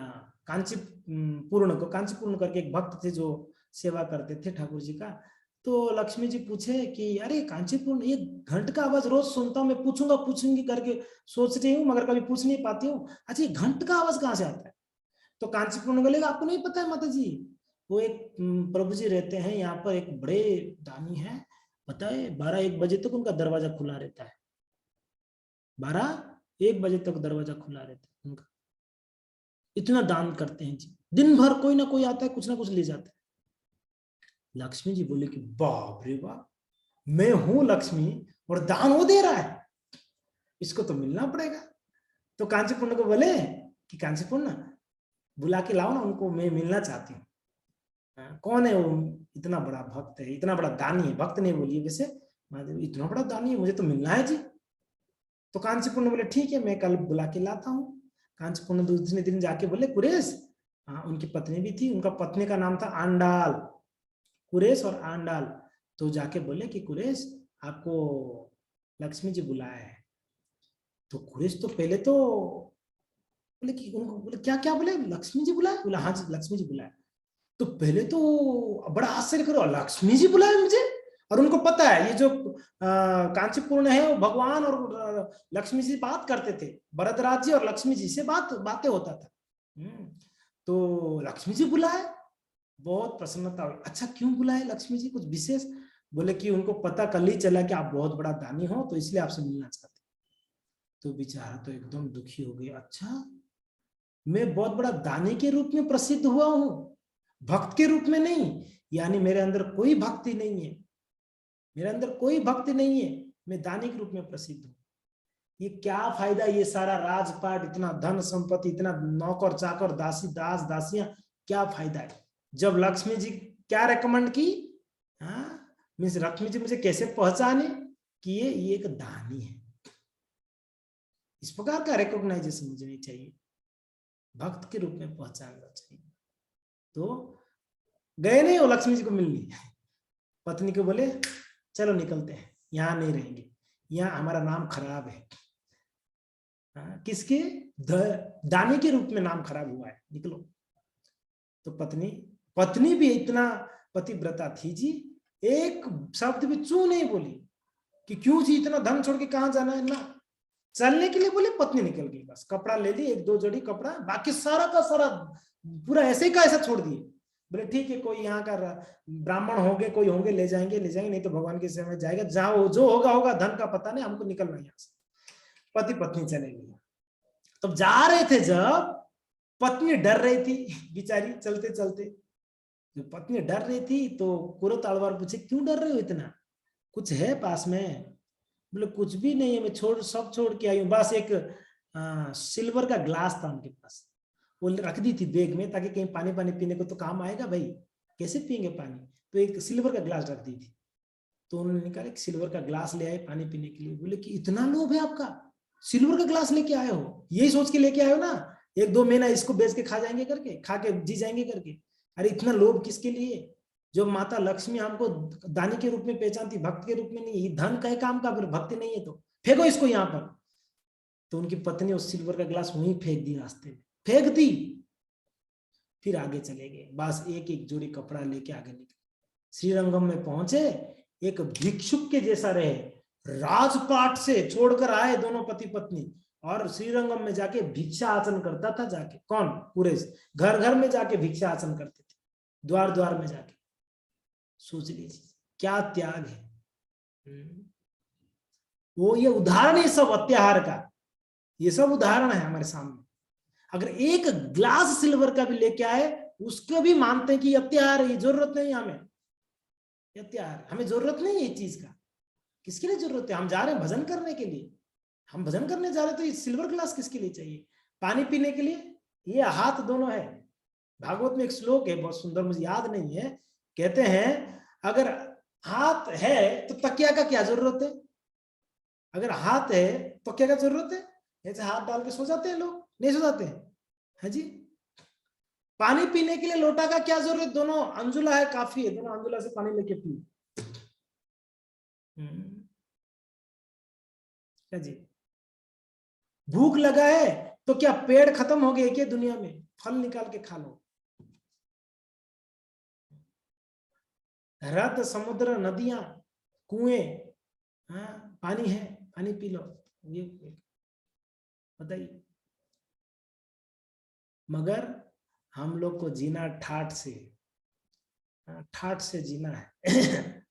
कांचीपूर्ण करके एक भक्त थे जो सेवा करते थे ठाकुर जी का। तो लक्ष्मी जी पूछे कि अरे कांचीपूर्ण, ये घंट का आवाज रोज सुनता हूँ, मैं पूछूंगी करके सोच रही हूँ, मगर कभी पूछ नहीं पाती हूँ, अच्छा ये घंट का आवाज कहाँ से आता है? तो कांचीपूर्ण बोलेगा आपको नहीं पता है माता जी, वो एक प्रभु जी रहते हैं यहाँ पर, एक बड़े दानी है, पता है 12-1 बजे तक उनका दरवाजा खुला रहता है, 12-1 बजे तक दरवाजा खुला रहता है उनका, इतना दान करते हैं जी, दिन भर कोई ना कोई आता है, कुछ ना कुछ ले जाता है। लक्ष्मी जी बोले कि बाप रे बाप, मैं हूं लक्ष्मी और दान वो दे रहा है, इसको तो मिलना पड़ेगा। तो कांचीपूर्ण को बोले कि कांचीपूर्ण बुला के लाओ ना उनको, मैं मिलना चाहती हूँ। कौन है वो, इतना बड़ा भक्त है, इतना बड़ा दानी है, भक्त नहीं बोलिए वैसे, इतना बड़ा दानी है, मुझे तो मिलना है जी। तो कांचीपूर्ण बोले ठीक है, मैं कल बुला के लाता हूँ। कांचीपूर्ण दूसरे दिन जाके बोले कुरेश, उनकी पत्नी भी थी, उनका पत्नी का नाम था आंडाल, कुरेश और आंडाल। तो जाके बोले कि कुरेश आपको लक्ष्मी जी बुलाया है। तो कुरेश तो पहले तो बोले कि उनको बोले क्या क्या बोले, लक्ष्मी जी बुलाए? बोला हाँ जी लक्ष्मी जी बुलाए। तो पहले तो बड़ा आश्चर्य करो, लक्ष्मी जी बुलाए मुझे, और उनको पता है ये जो कांचीपूर्ण है वो भगवान और लक्ष्मी जी बात करते थे, भरतराज जी और लक्ष्मी जी से बातें होता था। तो लक्ष्मी जी बुलाए, बहुत प्रसन्नता हुई। अच्छा क्यों बुलाए लक्ष्मी जी, कुछ विशेष? बोले कि उनको पता कल ही चला कि आप बहुत बड़ा दानी हो, तो इसलिए आपसे मिलना चाहते। तो बेचारा तो एकदम दुखी हो गया, अच्छा मैं बहुत बड़ा दानी के रूप में प्रसिद्ध हुआ हूं, भक्त के रूप में नहीं, यानी मेरे अंदर कोई भक्ति नहीं है, मेरे अंदर कोई भक्ति नहीं है, मैं दानी के रूप में प्रसिद्ध हूं। ये क्या फायदा, ये सारा राजपाट, इतना धन संपत्ति, इतना नौकर चाकर दासी दास दासियां, क्या फायदा है जब लक्ष्मी जी क्या रेकमेंड की, मीन्स लक्ष्मी जी मुझे कैसे पहचाने कि ये एक दानी है। इस प्रकार का रिकॉग्नाइजेशन मुझे नहीं चाहिए, भक्त के रूप में पहचानना चाहिए। तो गए नहीं वो लक्ष्मी जी को मिलने, पत्नी को बोले चलो निकलते हैं, यहां नहीं रहेंगे, यहाँ हमारा नाम खराब है। किसके? दानी के रूप में नाम खराब हुआ है, निकलो। तो पत्नी भी इतना पतिव्रता थी जी, एक शब्द भी चू नहीं बोली कि क्यों जी इतना धन छोड़ के कहां जाना है ना, चलने के लिए बोले, पत्नी निकल गई, बस कपड़ा ले ली, 1-2 जोड़ी कपड़ा, बाकी सारा का सारा पूरा ऐसे ही का ऐसा छोड़ दिए। बोले ठीक है, कोई यहाँ का ब्राह्मण होंगे, कोई होंगे, ले जाएंगे, नहीं तो भगवान के समय जाएगा, जहां जो होगा धन का पता नहीं, हमको निकलना यहाँ से। पति पत्नी चले गए। तब जा रहे थे, जब पत्नी डर रही थी बेचारी, चलते चलते जब पत्नी डर रही थी, तो कुरत आलवार पूछे क्यों डर रहे हो इतना, कुछ है पास में? बोले कुछ भी नहीं है, मैं सब छोड़ के आई हूँ, बस एक सिल्वर का ग्लास था उनके पास, वो रख दी थी बैग में, ताकि कहीं पानी पीने को तो काम आएगा भाई, कैसे पियेंगे पानी, तो एक सिल्वर का ग्लास रख दी थी। तो उन्होंने निकाला सिल्वर का ग्लास ले आए पानी पीने के लिए। बोले कि इतना लोभ है आपका, सिल्वर का ग्लास लेके आए हो, यही सोच के लेके आए हो ना 1-2 महीना इसको बेच के खा जाएंगे करके, खा के जी जाएंगे करके, अरे इतना लोभ किसके लिए? जो माता लक्ष्मी हमको दानी के रूप में पहचानती, भक्त के रूप में नहीं, ये धन का काम का, फिर भक्ति नहीं है तो फेंको इसको यहाँ पर। तो उनकी पत्नी उस सिल्वर का ग्लास वहीं फेंक दी, रास्ते में फेंक दी, फिर आगे चले गए, बस एक जोड़ी कपड़ा लेके आगे निकले। श्रीरंगम में पहुंचे, एक भिक्षुक के जैसा रहे, राजपाट से छोड़कर आए दोनों पति पत्नी, और श्रीरंगम में जाके भिक्षा आचन करता था, जाके कौन? कुरेश घर घर में जाके भिक्षा आचन करते थे, द्वार द्वार में जाके। सोच लीजिए क्या त्याग है। वो ये उदाहरण है सब अत्याहार का, ये सब उदाहरण है हमारे सामने। अगर एक ग्लास सिल्वर का भी लेके आए, उसको भी मानते हैं कि अत्याहार है, जरूरत नहीं हमें, अत्याहार, हमें जरूरत नहीं है इस चीज का। किसके लिए जरूरत है? हम जा रहे हैं भजन करने के लिए, हम भजन करने जा रहे हैं, तो ये सिल्वर ग्लास किसके लिए चाहिए? पानी पीने के लिए ये हाथ दोनों है, भागवत में एक श्लोक है बहुत सुंदर, मुझे याद नहीं है, कहते हैं अगर हाथ है तो तकिया का क्या जरूरत है, अगर हाथ है तो क्या जरूरत है, ऐसे हाथ डाल के सो जाते हैं लोग, नहीं सो जाते हैं? है जी। पानी पीने के लिए लोटा का क्या जरूरत, दोनों अंजुला है काफी है, दोनों अंजुला से पानी लेके पी। क्या जी। भूख लगा है तो क्या पेड़ खत्म हो गए क्या दुनिया में, फल निकाल के खा लो। रत समुद्र नदियां कुएं, हाँ पानी है, पानी पी लो, ये बताइए। मगर हम लोग को जीना ठाठ से, ठाठ से जीना है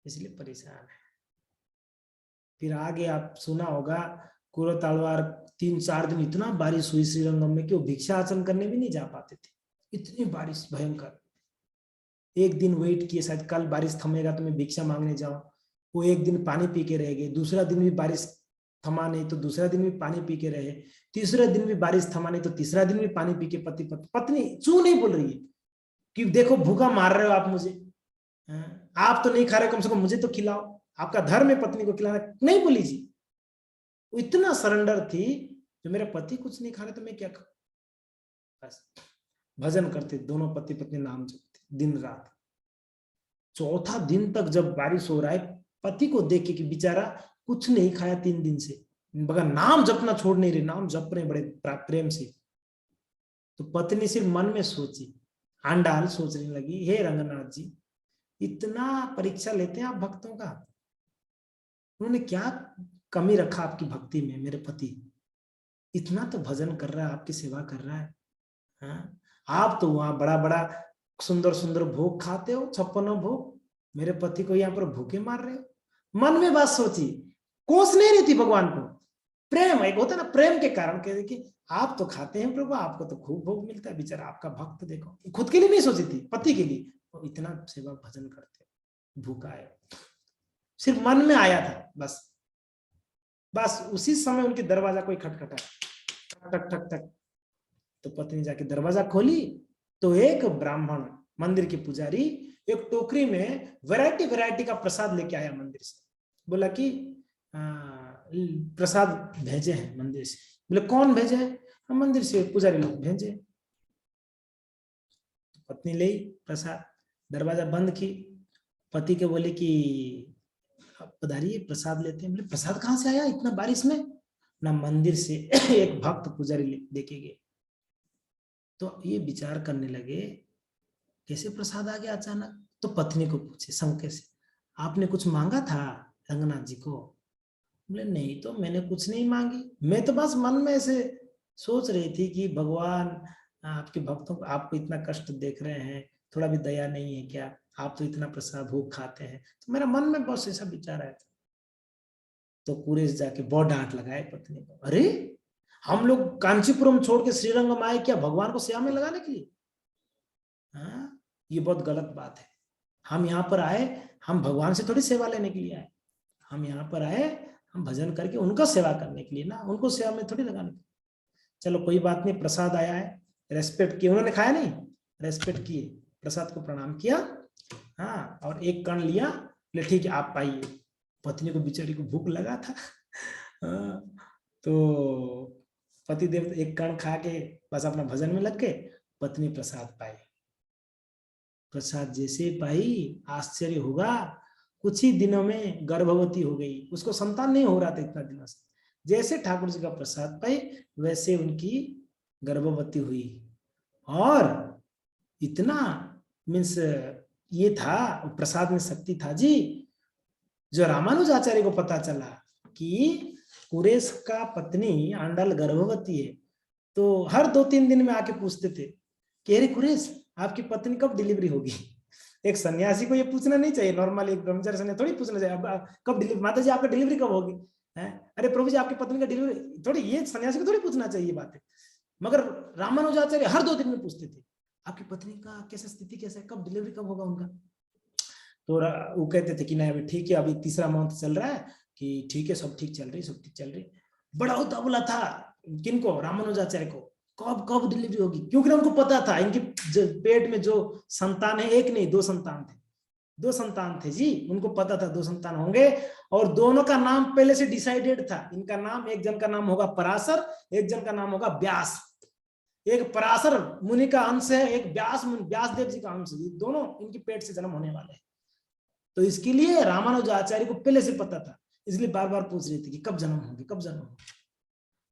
इसलिए परेशान है। फिर आगे आप सुना होगा कुरो तालवार 3-4 दिन इतना बारिश हुई श्रीरंगम में कि वो भिक्षाटन करने भी नहीं जा पाते थे, इतनी बारिश भयंकर। एक दिन वेट किए शायद कल बारिश थमेगा तो मैं भिक्षा मांगने जाऊं, वो एक दिन पानी पी के रह गए, दूसरा दिन भी बारिश थमा नहीं तो दूसरा दिन भी पानी पी के रहे, तीसरे दिन भी बारिश थमा नहीं तो तीसरा दिन भी पानी पी के पत्नी चू नहीं बोल रही है कि देखो भूखा मार रहे हो आप मुझे, आप तो नहीं खा रहे, कम से कम मुझे तो खिलाओ, आपका धर्म है पत्नी को खिलाना, नहीं बोली जी। वो इतना सरेंडर थी, जो मेरे पति कुछ नहीं खा रहे तो मैं क्या करूं। बस भजन करते दोनों पति पत्नी, नाम जपते दिन रात। चौथा दिन तक जब बारिश हो रहा है, पति को देख के कि बेचारा कुछ नहीं खाया 3 दिन से, मगर नाम जपना छोड़ नहीं रहे, नाम जप रहे बड़े प्रेम से। तो पत्नी सिर्फ मन में सोची, आंडाल सोचने लगी, हे रंगनाथ जी इतना परीक्षा लेते हैं आप भक्तों का, उन्होंने क्या कमी रखा आपकी भक्ति में, मेरे पति इतना तो भजन कर रहा है, आपकी सेवा कर रहा है, हाँ? आप तो वहां बड़ा बड़ा सुंदर सुंदर भोग खाते हो, 56 भोग, मेरे पति को यहाँ पर भूखे मार रहे हो। मन में बात सोची, कोस नहीं रही थी भगवान को, प्रेम एक होता है ना, प्रेम के कारण कहते कि आप तो खाते हैं प्रभु, आपको तो खूब भोग मिलता है, बेचारा आपका भक्त देखो, खुद के लिए नहीं सोची थी, पति के लिए, तो इतना सेवा भजन करते, भूखा है, सिर्फ मन में आया था बस। बस उसी समय उनके दरवाजा कोई खटखटा, ठक ठक ठक, तो पत्नी जाके दरवाजा खोली तो एक ब्राह्मण मंदिर के पुजारी एक टोकरी में वैरायटी वैरायटी का प्रसाद लेके आया मंदिर से, बोला कि प्रसाद भेजे हैं मंदिर से। बोले कौन भेजे हैं? मंदिर से पुजारी लोग भेजे। पत्नी ले प्रसाद, दरवाजा बंद की, पति के बोले कि पधारिए प्रसाद लेते हैं। बोले प्रसाद कहाँ से आया इतना बारिश में? ना मंदिर से एक भक्त पुजारी लेके गए। तो ये विचार करने लगे कैसे प्रसाद आ गया अचानक। तो पत्नी को पूछे शंके से, आपने कुछ मांगा था रंगनाथ जी को? बोले नहीं तो मैंने कुछ नहीं मांगी, मैं तो बस मन में ऐसे सोच रही थी कि भगवान आपके भक्तों को, आपको इतना कष्ट देख रहे हैं, थोड़ा भी दया नहीं है क्या? आप तो इतना प्रसाद भोग खाते हैं, तो मेरा मन में बस ऐसा विचार आया था। तो कुरेश जाके बहुत डांट लगाए पत्नी को, अरे हम लोग कांचीपुरम छोड़ के श्रीरंगम आए क्या भगवान को सेवा में लगाने के लिए? हाँ, ये बहुत गलत बात है। हम यहाँ पर आए, हम भगवान से थोड़ी सेवा लेने के लिए आए, हम यहाँ पर आए हम भजन करके उनका सेवा करने के लिए ना, उनको सेवा में थोड़ी लगाने के लिए। चलो कोई बात नहीं, प्रसाद आया है, रेस्पेक्ट किए, उन्होंने खाया नहीं, रेस्पेक्ट किए, प्रसाद को प्रणाम किया, हाँ, और एक कण लिया, बोले ठीक है आप पाइए। पत्नी को बेचारी को भूख लगा था तो पति देव एक कण खा के बस अपना भजन में लग गए, पत्नी प्रसाद पाई। प्रसाद जैसे पाई, आश्चर्य होगा, कुछ ही दिनों में गर्भवती हो गई, उसको संतान नहीं हो रहा था इतना दिनों से। जैसे ठाकुर जी का प्रसाद पाई वैसे उनकी गर्भवती हुई। और इतना मीन्स ये था, प्रसाद में शक्ति था जी, जो रामानुजाचार्य को पता चला कि कुरेश का पत्नी आंडल गर्भवती है, तो हर 2-3 दिन में आके पूछते थे कि अरे कुरेश आपकी पत्नी कब डिलीवरी होगी। एक सन्यासी को ये पूछना नहीं चाहिए, नॉर्मल एक ब्रह्मचारी सन्यासी थोड़ी पूछना चाहिए अब कब डिलीवरी, माता जी आपका डिलीवरी कब होगी है? अरे प्रभु जी आपकी पत्नी का डिलीवरी, थोड़ी ये सन्यासी को थोड़ी पूछना चाहिए बात है। मगर रामानुजाचार्य हर 2 दिन में पूछते थे आपकी पत्नी का कैसा स्थिति, कैसा कब डिलीवरी कब होगा उनका। तो वो कहते थे कि नहीं अभी ठीक है, अभी 3रा मंथ चल रहा है, कि ठीक है सब ठीक चल रही, सब ठीक चल रही। बड़ा होता बोला था किनको, रामानुजाचार्य को, कब कब डिलीवरी होगी, क्योंकि उनको पता था इनके पेट में जो संतान है, एक नहीं 2 संतान थे, 2 संतान थे जी, उनको पता था 2 संतान होंगे, और दोनों का नाम पहले से डिसाइडेड था। इनका नाम, एक जन का नाम होगा पराशर, एक जन का नाम होगा व्यास। एक पराशर मुनि का अंश है, एक व्यास देव जी का अंश है, दोनों इनके पेट से जन्म होने वाले हैं। तो इसके लिए रामानुज आचार्य को पहले से पता था, इसलिए बार बार पूछ रहे थे कि कब जन्म होंगे, कब जन्म होंगे।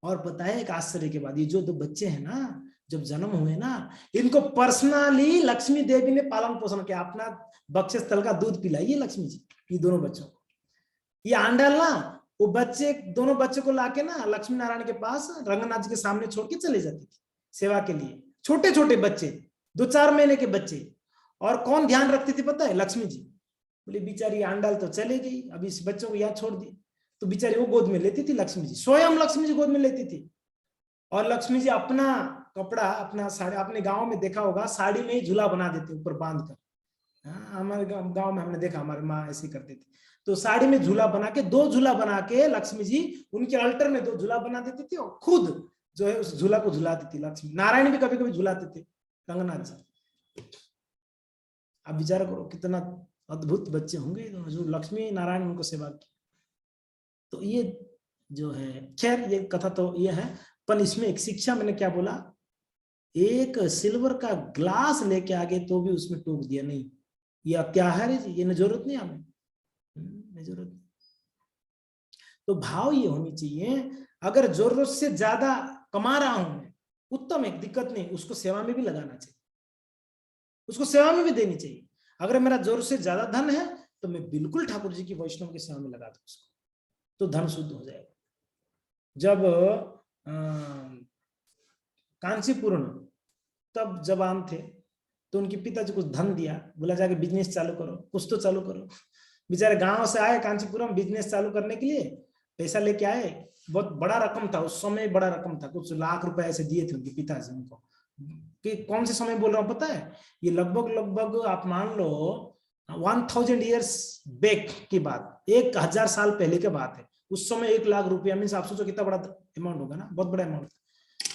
और पता है एक आश्चर्य के बाद, ये जो 2 बच्चे हैं ना, जब जन्म हुए ना, इनको पर्सनली लक्ष्मी देवी ने पालन पोषण किया, अपना बक्षस्थल का दूध पिलाइए लक्ष्मी जी ये दोनों बच्चों को। ये आंडल ना, वो बच्चे, दोनों बच्चों को लाके ना लक्ष्मी नारायण के पास रंगनाथ जी के सामने छोड़ के चले जाती थी सेवा के लिए। छोटे छोटे बच्चे, 2-4 महीने के बच्चे, और कौन ध्यान रखती थी पता है? लक्ष्मी जी। बोले बेचारी आंडल तो चले गई, अब इस बच्चों को यहाँ छोड़ दी, तो बेचारी वो गोद में लेती थी लक्ष्मी जी, स्वयं लक्ष्मी जी गोद में लेती थी। और लक्ष्मी जी अपना कपड़ा, अपना साड़ी, अपने गांव में देखा होगा साड़ी में ही झूला बना देते ऊपर बांध कर। हमारे गांव में हमने देखा, हमारी माँ ऐसे करते थे। तो साड़ी में झूला बना के, 2 झूला बना के लक्ष्मी जी उनके अल्टर में 2 झूला बना देती थी, और खुद जो है उस झूला को झुलाती थी लक्ष्मी। नारायण भी कभी कभी झुलाते थे रंगनाथ जी। अब विचार करो कितना अद्भुत बच्चे होंगे जो लक्ष्मी नारायण उनको सेवा की। तो ये जो है, खैर ये कथा तो ये है, पर इसमें एक शिक्षा मैंने क्या बोला, एक सिल्वर का ग्लास लेके आगे तो भी उसमें टोक दिया नहीं, ये क्या है जी, ये जरूरत नहीं हमें, जरूरत। तो भाव ये होनी चाहिए, अगर जरूरत से ज्यादा कमा रहा हूं मैं, उत्तम, एक दिक्कत नहीं, उसको सेवा में भी लगाना चाहिए, उसको सेवा में भी देनी चाहिए। अगर मेरा जरूरत से ज्यादा धन है तो मैं बिल्कुल ठाकुर जी की वैष्णव की सेवा में लगा दूं उसको, तो धन शुद्ध हो जाएगा। जब कांचीपुरम तब जवान थे, तो उनके पिताजी कुछ धन दिया, बोला जाके बिजनेस चालू करो, कुछ तो चालू करो। बेचारे गांव से आए कांचीपुरम बिजनेस चालू करने के लिए, पैसा लेके आए, बहुत बड़ा रकम था उस समय, बड़ा रकम था, कुछ लाख रुपए ऐसे दिए थे उनके पिताजी उनको। कि कौन से समय बोल रहा हूँ पता है? ये लगभग आप मान लो 1000 ईयर्स बैक की बात, 1000 साल पहले के बात है। उस समय 1 लाख रुपया, मीन आप सोचो कितना बड़ा अमाउंट होगा ना, बहुत बड़ा अमाउंट।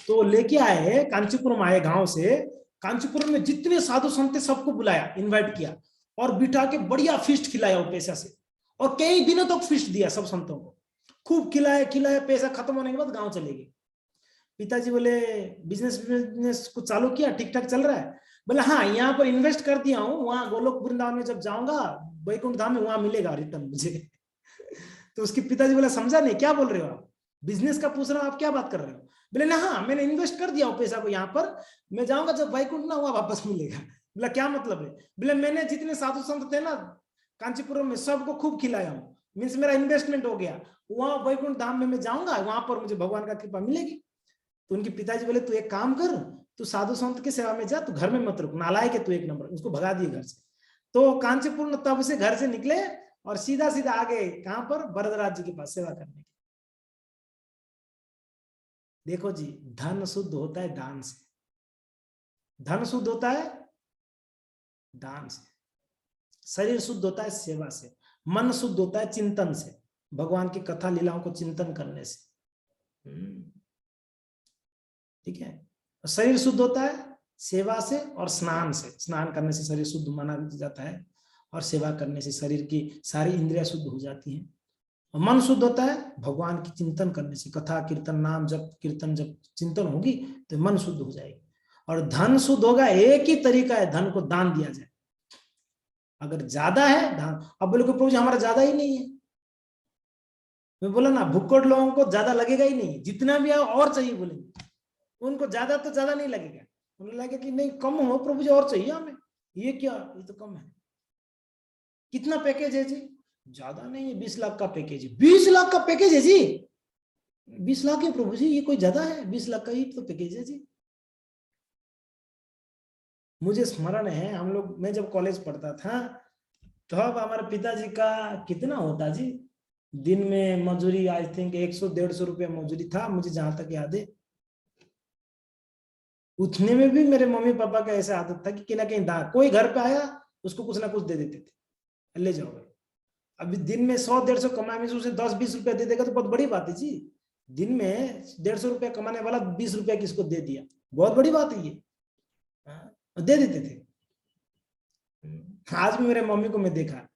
तो लेके आए, कांचीपुरम आए गांव से, कांचीपुरम में जितने साधु संत सबको बुलाया, इनवाइट किया, और बिठा के बढ़िया फिस्ट खिलाया वो पैसा से, और कई दिनों तक फिस्ट दिया सब संतों को, खूब खिलाया। पैसा खत्म होने के बाद गांव चले गए। पिताजी बोले बिजनेस कुछ चालू किया, ठीक ठाक चल रहा है? बोले हाँ, यहाँ पर इन्वेस्ट कर दिया हूँ, वहां गोलोक वृंदावन में जब जाऊंगा वैकुंठ धाम में, वहां मिलेगा रिटर्न मुझे। तो उसके पिताजी बोला समझा नहीं, क्या बोल रहे हो आप, बिजनेस का पूछ रहा हूँ, आप क्या बात कर रहे हो? बोले ना हाँ, मैंने इन्वेस्ट कर दिया हूँ पैसा को यहाँ पर, मैं जाऊंगा जब वैकुंठ ना, वहां वापस मिलेगा। बोला क्या मतलब है? बोले मैंने जितने साधु संत थे ना कांचीपुरम में, सबको खूब खिलाया हूँ, मीन्स मेरा इन्वेस्टमेंट हो गया, वहां वैकुंठ धाम में मैं जाऊंगा, वहां पर मुझे भगवान का कृपा मिलेगी। तो उनके पिताजी बोले तू एक काम कर, तू साधु संत की सेवा में जा, तू घर में मत रुक, नालायक है तू 1 नंबर। उसको भगा दिए घर से। तो कांचीपुरम तब से घर से निकले और सीधा सीधा आगे कहां पर? वरदराज जी के पास सेवा करने के। देखो जी, धन शुद्ध होता है दान से, धन शुद्ध होता है दान से, शरीर शुद्ध होता है सेवा से, मन शुद्ध होता है चिंतन से, भगवान की कथा लीलाओं को चिंतन करने से। ठीक है, शरीर शुद्ध होता है सेवा से और स्नान से, स्नान करने से शरीर शुद्ध माना जाता है, और सेवा करने से शरीर की सारी इंद्रियां शुद्ध हो जाती हैं। और मन शुद्ध होता है भगवान की चिंतन करने से, कथा कीर्तन नाम जब कीर्तन जब चिंतन होगी तो मन शुद्ध हो जाएगी। और धन शुद्ध होगा, एक ही तरीका है, धन को दान दिया जाए। अगर ज्यादा है दान, अब बोले प्रभु जी हमारा ज्यादा ही नहीं है, मैं बोला ना भुक्कड़ लोगों को ज्यादा लगेगा ही नहीं, जितना भी है और चाहिए बोलेंगे, उनको ज्यादा तो ज्यादा नहीं लगेगा, उन्हें लगेगा कि नहीं कम हो प्रभु जी, और चाहिए हमें, ये क्या, ये तो कम है। कितना पैकेज है जी? ज्यादा नहीं है, 20 लाख का पैकेज है। 20 लाख का पैकेज है जी? 20 लाख है प्रभु जी, ये कोई ज्यादा है? 20 लाख का ही तो पैकेज है जी। मुझे स्मरण है हम लोग, मैं जब कॉलेज पढ़ता था तो अब हमारे पिताजी का कितना होता जी, दिन में मजूरी आई थिंक 100-150 रुपया मजूरी था, मुझे जहां तक याद है। उतने में भी मेरे मम्मी पापा का ऐसा आदत था कि ना कहीं कोई घर पे आया उसको कुछ ना कुछ दे देते थे, ले जाओ। अभी दिन में 100-150 कमाए में से उसे 10-20 रुपया दे देगा तो बहुत बड़ी बात है जी। दिन में 150 रुपया कमाने वाला 20 रुपया किसको दे दिया, बहुत बड़ी बात है ये। दे देते थे। आज भी मेरे मम्मी को मैं देखा,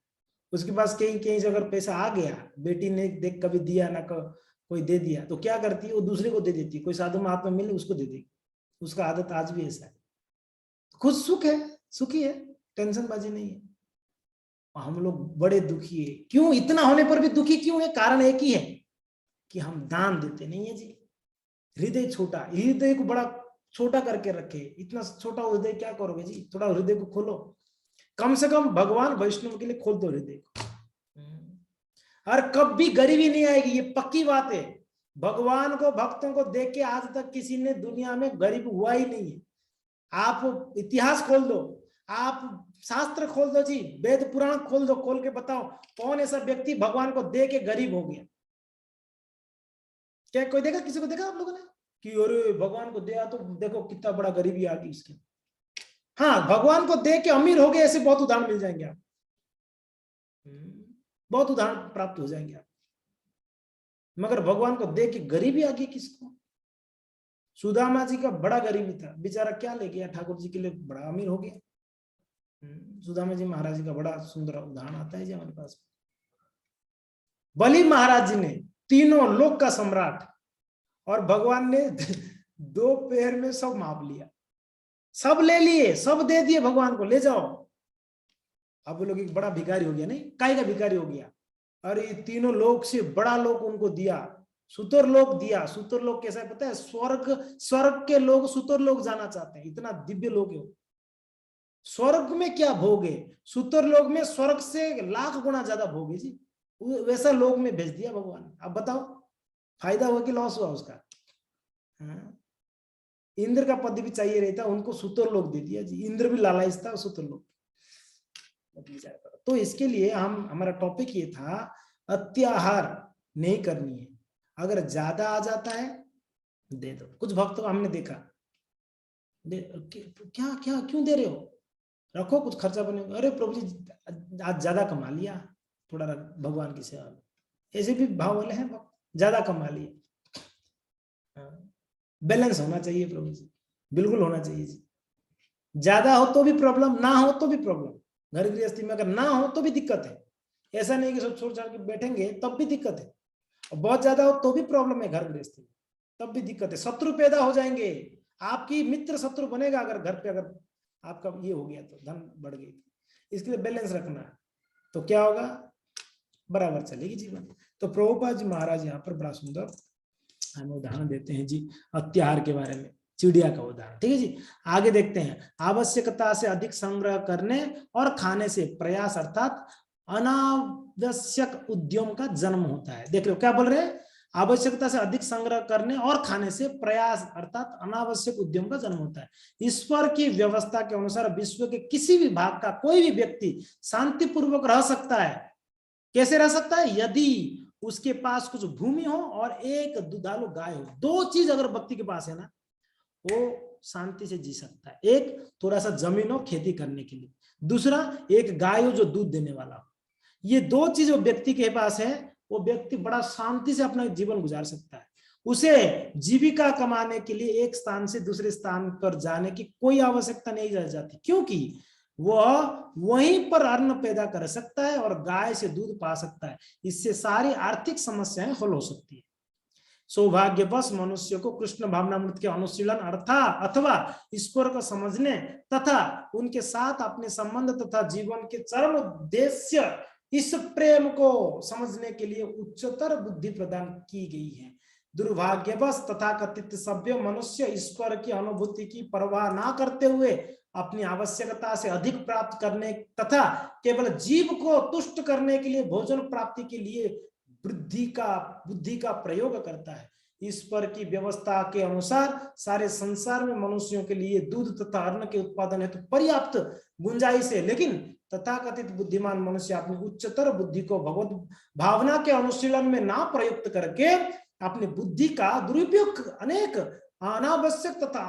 उसके पास कहीं कहीं से अगर पैसा आ गया, बेटी ने देख कभी दिया ना, कोई दे दिया, तो क्या करती है वो दूसरे को दे देती है। कोई साधु महात्मा मिले उसको दे देगी। उसका आदत आज भी ऐसा है। खुद सुख है, सुखी है, टेंशन बाजी नहीं है। हम लोग बड़े दुखी है। क्यों? इतना होने पर भी दुखी क्यों है? कारण एक ही है कि हम दान देते नहीं है जी। हृदय छोटा, हृदय को बड़ा छोटा करके रखे। इतना छोटा हृदय क्या करोगे जी? थोड़ा हृदय को खोलो, कम से कम भगवान वैष्णव के लिए खोल दो हृदय को। और कभी गरीबी नहीं आएगी, ये पक्की बात है। भगवान को, भक्तों को देख के आज तक किसी ने दुनिया में गरीब हुआ ही नहीं है। आप इतिहास खोल दो, आप शास्त्र खोल दो जी, वेद पुराण खोल दो, खोल के बताओ कौन ऐसा व्यक्ति भगवान को दे के गरीब हो गया? क्या कोई देखा? किसी को देखा आप लोगों ने कि अरे भगवान को दिया तो देखो कितना बड़ा गरीबी आ गई उसके? हाँ, भगवान को दे के अमीर हो गए, ऐसे बहुत उदाहरण मिल जाएंगे आप, बहुत उदाहरण प्राप्त हो जाएंगे आप। मगर भगवान को दे के गरीबी आ गई किसको? सुदामा जी का बड़ा गरीबी था, बेचारा क्या ले गया ठाकुर जी के लिए, बड़ा अमीर हो गया। सुदामा जी महाराज जी का बड़ा सुंदर उदाहरण आता है जी हमारे पास। बलि महाराज जी ने, तीनों लोक का सम्राट, और भगवान ने 2 पैर में सब माप लिया, सब ले लिए, सब दे दिए भगवान को, ले जाओ। अब वो लोग एक बड़ा भिखारी हो गया, नहीं काय का भिखारी हो गया। और ये तीनों लोक से बड़ा लोक उनको दिया, सुतरलोक दिया। सुतरलोक कैसा है पता है? स्वर्ग, स्वर्ग के लोग सुतरलोक जाना चाहते हैं, इतना दिव्य लोक है। स्वर्ग में क्या भोग है, सुतरलोक में स्वर्ग से लाख गुना ज्यादा भोग है जी। वैसा लोक में भेज दिया भगवान। अब बताओ फायदा हुआ कि लॉस हुआ उसका? इंद्र का पद भी चाहिए रहता, उनको सुतरलोक दे दिया जी। इंद्र भी लालायित था, सुतरलोक। तो इसके लिए हमारा टॉपिक ये था, अत्याहार नहीं करनी है। अगर ज्यादा आ जाता है दे दो। कुछ भक्तों हमने देखा, क्या क्या क्यों दे रहे हो, रखो कुछ खर्चा बने। अरे प्रभु जी आज ज्यादा कमा लिया, थोड़ा भगवान की सेवा में। ऐसे भी भाव वाले हैं, ज्यादा कमा लिए। बैलेंस होना चाहिए प्रभु जी, बिल्कुल होना चाहिए जी। ज्यादा हो तो भी प्रॉब्लम, ना हो तो भी प्रॉब्लम। घर गृहस्थी में अगर ना हो तो भी दिक्कत है। ऐसा नहीं कि सब छोड़ छाड़ के बैठेंगे तब भी दिक्कत है, और बहुत ज्यादा हो तो भी प्रॉब्लम है। घर गृहस्थी में तब भी दिक्कत है, शत्रु पैदा हो जाएंगे। आपकी मित्र शत्रु बनेगा अगर घर पे, अगर आपका ये हो गया तो, धन बढ़ गई। इसके लिए बैलेंस रखना है, तो क्या होगा? बराबर चलेगी जीवन। तो प्रभुपाद जी महाराज यहाँ पर बड़ा सुंदर हमें उदाहरण देते हैं जी अत्याहार के बारे में, चिड़िया का उदाहरण। ठीक है जी, आगे देखते हैं। आवश्यकता से अधिक संग्रह करने और खाने से प्रयास अर्थात अनावश्यक उद्यम का जन्म होता है। देख रहे हो क्या बोल रहे हैं? आवश्यकता से अधिक संग्रह करने और खाने से प्रयास अर्थात अनावश्यक उद्यम का जन्म होता है। ईश्वर की व्यवस्था के अनुसार विश्व के किसी भी भाग का कोई भी व्यक्ति शांतिपूर्वक रह सकता है। कैसे रह सकता है? यदि उसके पास कुछ भूमि हो और एक दुधालु गाय हो। 2 चीज अगर व्यक्ति के पास है ना, वो शांति से जी सकता है। एक थोड़ा सा जमीन हो खेती करने के लिए, दूसरा एक गाय हो जो दूध देने वाला हो। ये 2 चीज व्यक्ति के पास है, वो व्यक्ति बड़ा शांति से अपना जीवन गुजार सकता है। उसे जीविका कमाने के लिए एक स्थान से दूसरे स्थान पर जाने की कोई आवश्यकता नहीं रह जाती, क्योंकि वह वहीं पर अन्न पैदा कर सकता है और गाय से दूध पा सकता है। इससे सारी आर्थिक समस्याएं हल हो सकती है। सौभाग्यवश मनुष्य को कृष्ण भावनामृत के अनुशीलन अथवा ईश्वर को समझने तथा उनके साथ अपने संबंध तथा जीवन के चरम उद्देश्य इस प्रेम को समझने के लिए उच्चतर बुद्धि प्रदान की गई है। दुर्भाग्यवश तथाकथित सभ्य मनुष्य ईश्वर की अनुभूति की परवाह ना करते हुए अपनी आवश्यकता से अधिक प्राप्त करने तथा केवल जीव को तुष्ट करने के लिए भोजन प्राप्ति के लिए बुद्धि का प्रयोग करता है। ईश्वर की व्यवस्था के अनुसार सारे संसार में मनुष्यों के लिए दूध तथा अन्न के उत्पादन हेतु पर्याप्त गुंजाइश है, लेकिन तथाकथित बुद्धिमान मनुष्य अपनी उच्चतर बुद्धि को भगवत भावना के अनुशीलन में ना प्रयुक्त करके अपनी बुद्धि का दुरुपयोग अनेक अनावश्यक तथा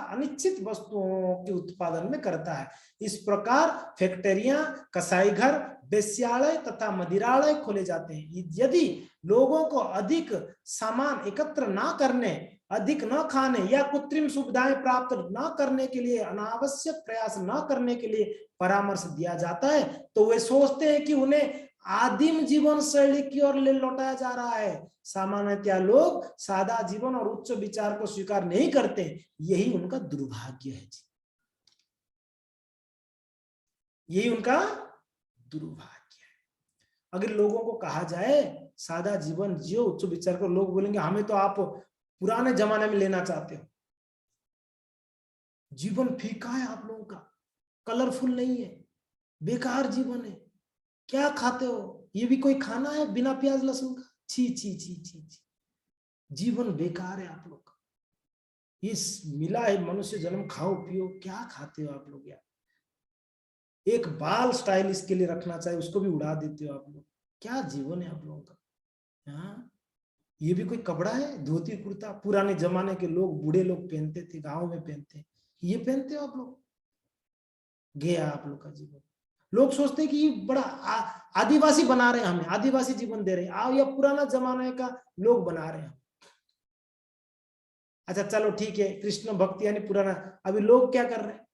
अनिच्छित वस्तुओं के उत्पादन में करता है। इस प्रकार फैक्ट्रियां, कसाई घर, वेश्यालय तथा मदिरालय खोले जाते हैं। यदि लोगों को अधिक सामान एकत्र ना करने अधिक न खाने या कृत्रिम सुविधाएं प्राप्त न करने के लिए, अनावश्यक प्रयास न करने के लिए परामर्श दिया जाता है, तो वे सोचते हैं कि उन्हें आदिम जीवन शैली की ओर ले लौटाया जा रहा है। सामान्यतया लोग सादा जीवन और उच्च विचार को स्वीकार नहीं करते, यही उनका दुर्भाग्य है जी, यही उनका दुर्भाग्य है। अगर लोगों को कहा जाए सादा जीवन जियो, उच्च विचार को, लोग बोलेंगे हमें तो आप पुराने जमाने में लेना चाहते हो, जीवन फीका है आप लोगों का, कलरफुल नहीं है, बेकार जीवन है, क्या खाते हो, ये भी कोई खाना है बिना प्याज लहसुन का, छी छी छी छी छी, जीवन बेकार है आप लोग का, इस मिला है मनुष्य जन्म, खाओ पियो, क्या खाते हो आप लोग यार, एक बाल स्टाइल इसके लिए रखना चाहिए उसको भी उड़ा देते हो आप लोग, क्या जीवन है आप लोगों का। हाँ, ये भी कोई कपड़ा है, धोती कुर्ता पुराने जमाने के लोग, बूढ़े लोग पहनते थे, गांव में पहनते, ये पहनते हो आप लोग, गया आप लोग का जीवन। लोग सोचते हैं कि ये बड़ा आदिवासी बना रहे हैं हमें, आदिवासी जीवन दे रहे हैं, आओ या पुराना जमाने का लोग बना रहे हैं। अच्छा चलो ठीक है, कृष्ण भक्ति यानी पुराना, अभी लोग क्या कर रहे हैं,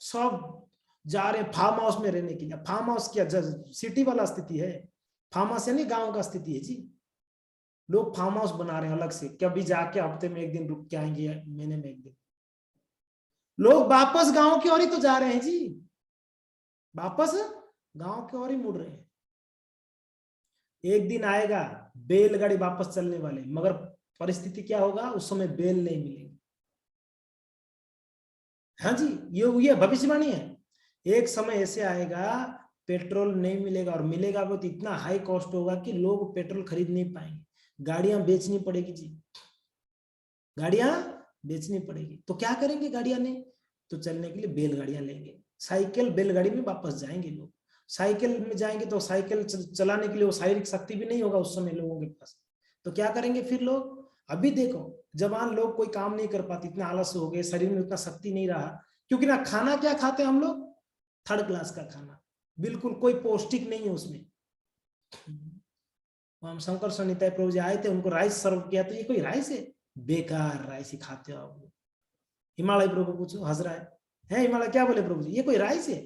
सब जा रहे हैं फार्म हाउस में रहने के लिए। फार्म हाउस क्या सिटी वाला स्थिति है, फार्म हाउस यानी गांव का स्थिति है जी। लोग फार्म हाउस बना रहे हैं अलग से, कभी जाके हफ्ते में एक दिन रुक के आएंगे, महीने में एक दिन। लोग वापस गांव की ओर ही तो जा रहे हैं जी, वापस गांव की ओर ही मुड़ रहे हैं। एक दिन आएगा बैलगाड़ी वापस चलने वाले, मगर परिस्थिति क्या होगा, उस समय बैल नहीं मिलेंगे। हाँ जी, ये भविष्यवाणी है। एक समय ऐसे आएगा पेट्रोल नहीं मिलेगा, और मिलेगा वो तो इतना हाई कॉस्ट होगा कि लोग पेट्रोल खरीद नहीं पाएंगे, गाड़ियां बेचनी पड़ेगी जी, गाड़ियां बेचनी पड़ेगी। तो क्या करेंगे गाड़ियां ने, तो चलने के लिए बैलगाड़ियां लेंगे, साइकिल बैलगाड़ी में वापस जाएंगे लोग। साइकिल में जाएंगे तो साइकिल चलाने के लिए वो शारीरिक शक्ति भी नहीं होगा उस समय लोगों के पास, तो क्या करेंगे फिर लोग। अभी देखो जवान लोग कोई काम नहीं कर पाते, इतना आलस हो गए, शरीर में उतना शक्ति नहीं रहा, क्योंकि ना खाना क्या खाते हम लोग, थर्ड क्लास का खाना, बिल्कुल कोई पौष्टिक नहीं है उसमें। हम शंकर सनिताय प्रभु जी आए थे, उनको राइस सर्व किया, तो ये कोई राइस है, बेकार राइस ही खाते हो आप लोग। हिमालय प्रभु को पूछो, हंस रहा है हिमालय, क्या बोले प्रभु जी, ये कोई राइस है,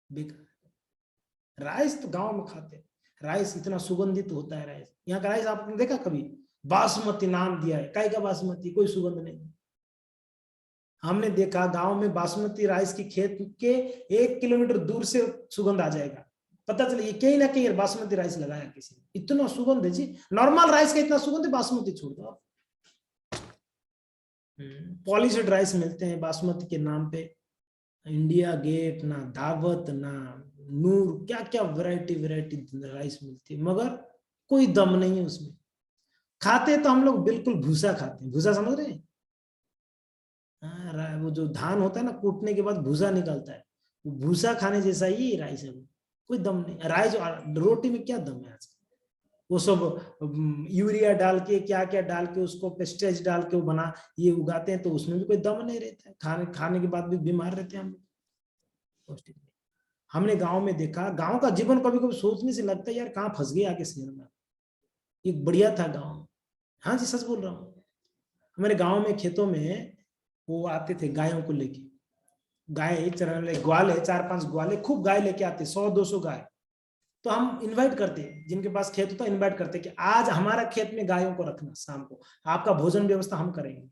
बेकार। राइस तो गांव में खाते हैं, राइस इतना सुगंधित होता है राइस, यहाँ का राइस आपने देखा कभी, बासमती नाम दिया है, काय का बासमती, कोई सुगंध नहीं। हमने देखा गांव में बासमती राइस की खेत के 1 किलोमीटर दूर से सुगंध आ जाएगा, पता चले ये कहीं ना कहीं बासमती राइस लगाया किसी ने, इतना सुगंध है जी, नॉर्मल राइस का इतना सुगंध है, बासमती छोड़ दो आप। पॉलिश्ड राइस मिलते हैं बासमती के नाम पे, इंडिया गेट ना दावत ना नूर, क्या क्या वैरायटी राइस मिलती है, मगर कोई दम नहीं है उसमें। खाते तो हम लोग बिल्कुल भूसा खाते हैं, भूसा समझ रहे हैं, वो जो धान होता है ना, कूटने के बाद भूसा निकलता है, वो भूसा खाने जैसा ही राइस है, कोई दम नहीं। राइस रोटी में क्या दम है आजकल, वो सब यूरिया डाल के क्या क्या डाल के उसको पेस्टिसाइड डाल के वो बना ये उगाते हैं, तो उसमें भी कोई दम नहीं रहता है, खाने के बाद भी बीमार रहते हैं हम लोग। हमने गांव में देखा, गांव का जीवन कभी कभी सोचने से लगता है यार कहाँ फंस गए आके शहर में, एक बढ़िया था गांव। हाँ जी सच बोल रहा हूँ, हमारे गांव में खेतों में वो आते थे गायों को लेके, गाय चराने, ग्वाले 4-5 ग्वाले, खूब गाय लेके आते, 100-200 गाय। तो हम इनवाइट करते, जिनके पास खेत होता है इनवाइट करते कि आज हमारा खेत में गायों को रखना, शाम को आपका भोजन व्यवस्था हम करेंगे।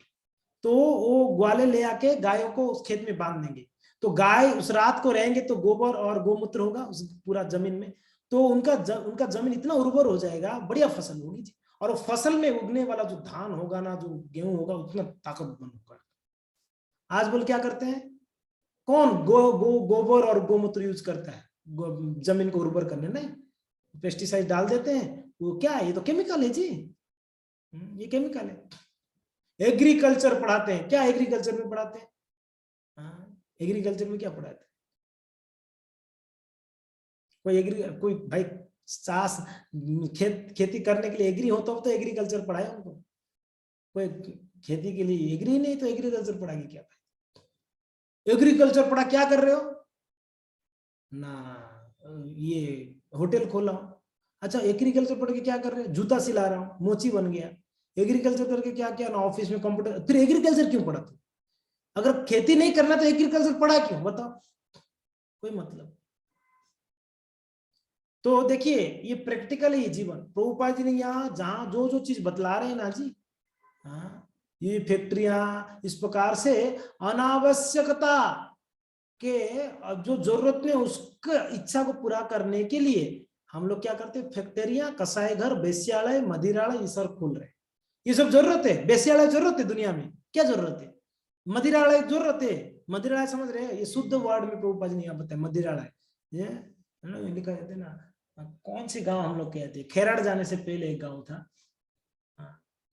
तो वो ग्वाले ले आके गायों को उस खेत में बांध देंगे, तो गाय उस रात को रहेंगे, तो गोबर और गोमूत्र होगा उस पूरा जमीन में, तो उनका जमीन इतना उर्वर हो जाएगा, बढ़िया फसल होगी जी। और वो फसल में उगने वाला जो धान होगा ना, जो गेहूं होगा, उतना ताकतवर होगा। आज बोल क्या करते हैं, कौन गोबर और गोमूत्र यूज करता है जमीन को उर्वर करने, नहीं, पेस्टिसाइड डाल देते हैं, वो क्या है, ये तो केमिकल है जी, ये केमिकल है। एग्रीकल्चर पढ़ाते हैं, क्या एग्रीकल्चर में पढ़ाते हैं, एग्रीकल्चर में क्या पढ़ाते हैं, कोई भाई सास खेती करने के लिए एग्री हो तो एग्रीकल्चर पढ़ाए उनको, कोई खेती के लिए एग्री नहीं तो एग्रीकल्चर पढ़ाएगी क्या, एग्रीकल्चर पढ़ा क्या कर रहे हो ना, ये होटल खोला हूं, अच्छा एग्रीकल्चर पढ़ के क्या कर रहे हो, जूता सिला रहा हूँ, मोची बन गया, एग्रीकल्चर करके क्या किया ना, ऑफिस में कंप्यूटर, फिर एग्रीकल्चर क्यों पढ़ा तू? अगर खेती नहीं करना तो एग्रीकल्चर पढ़ा क्यों, बताओ, कोई मतलब। तो देखिए ये प्रैक्टिकल है ये जीवन। प्रभुपाद जी ने यहाँ जहां जो जो चीज बतला रहे हैं ना जी, हाँ, ये फैक्ट्रियां इस प्रकार से अनावश्यकता के जो जरूरत में उसका इच्छा को पूरा करने के लिए हम लोग क्या करते हैं, फैक्ट्रियां, कसाई घर, वेश्यालय, मदिरालय ये सब खोल रहे हैं। ये सब जरूरत है? वेश्यालय जरूरत है दुनिया में? क्या जरूरत है? मदिरालय जरूरत है? मदिरालय समझ रहे हैं, ये शुद्ध वर्ड में प्रभुपाद जी ने यहाँ बताया मदिरालय। ये लिखा जाता है ना, कौन सी गांव हम लोग कहते हैं, खेराड़ जाने से पहले एक गांव था,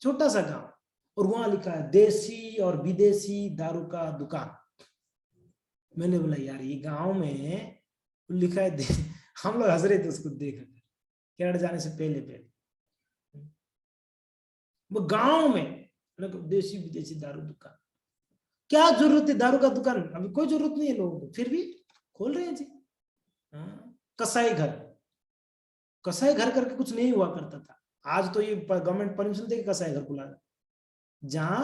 छोटा सा गांव, और वहां लिखा है देसी और विदेशी दारू का दुकान। मैंने बोला यार ये गांव में लिखा है हम लोग हंस रहे थे उसको देख कर, केरल जाने से पहले पहले वो गांव में देसी विदेशी दारू दुकान। क्या जरूरत है दारू का दुकान, अभी कोई जरूरत नहीं है लोगों को, फिर भी खोल रहे हैं जी। कसाई घर, कसाई घर करके कुछ नहीं हुआ करता था, आज तो ये गवर्नमेंट परमिशन देके कसाई घर खुला, जहां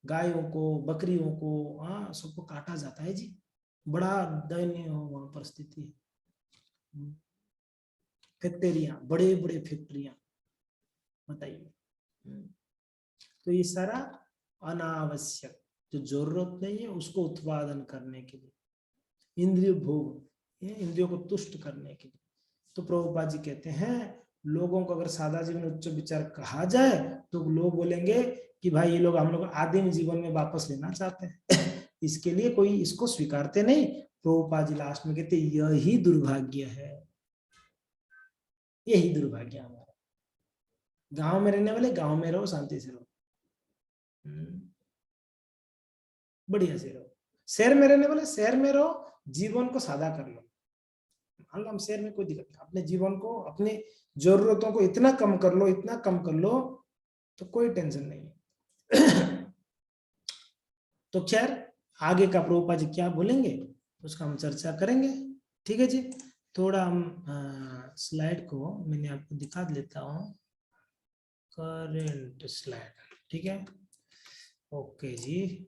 गायों को, बकरियों को, सबको काटा जाता है जी। बड़ा दयनीय हो वहां परिस्थिति। फैक्ट्रियां, बड़े बड़े फैक्ट्रियां, बताइए। तो ये सारा अनावश्यक, जो जरूरत नहीं है उसको उत्पादन करने के लिए, इंद्रिय भोग, इंद्रियों को तुष्ट करने के लिए। तो प्रभुपाद जी कहते हैं लोगों को अगर सादा जीवन उच्च विचार कहा जाए तो लोग बोलेंगे कि भाई ये लोग हम लोग आदिम जीवन में वापस लेना चाहते हैं इसके लिए कोई इसको स्वीकारते नहीं। प्रभुपाद जी लास्ट में कहते यही दुर्भाग्य है, यही दुर्भाग्य हमारा। गांव में रहने वाले गांव में रहो, शांति से रहो, बढ़िया से रहो। शहर में रहने वाले शहर में रहो, जीवन को सादा कर लो। मान लो हम शहर में, कोई दिक्कत नहीं, अपने जीवन को, अपनी जरूरतों को इतना कम कर लो, इतना कम कर लो, तो कोई टेंशन नहीं है। तो खैर आगे का प्रभुपाद जी क्या बोलेंगे उसका हम चर्चा करेंगे, ठीक है जी। थोड़ा हम स्लाइड को मैंने आपको दिखा देता हूँ, करेंट स्लाइड, ठीक है, ओके जी।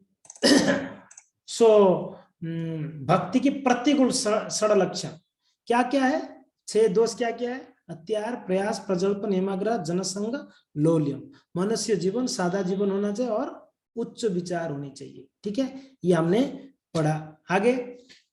सो भक्ति की प्रतिकूल षड लक्षण क्या क्या है, 6 दोष क्या क्या है, अत्यार, प्रयास, प्रजल्पन, हेमाग्रह, जनसंग, लोल्यम। मनुष्य जीवन सादा जीवन होना चाहिए और उच्च विचार होनी चाहिए, ठीक है, ये हमने पढ़ा। आगे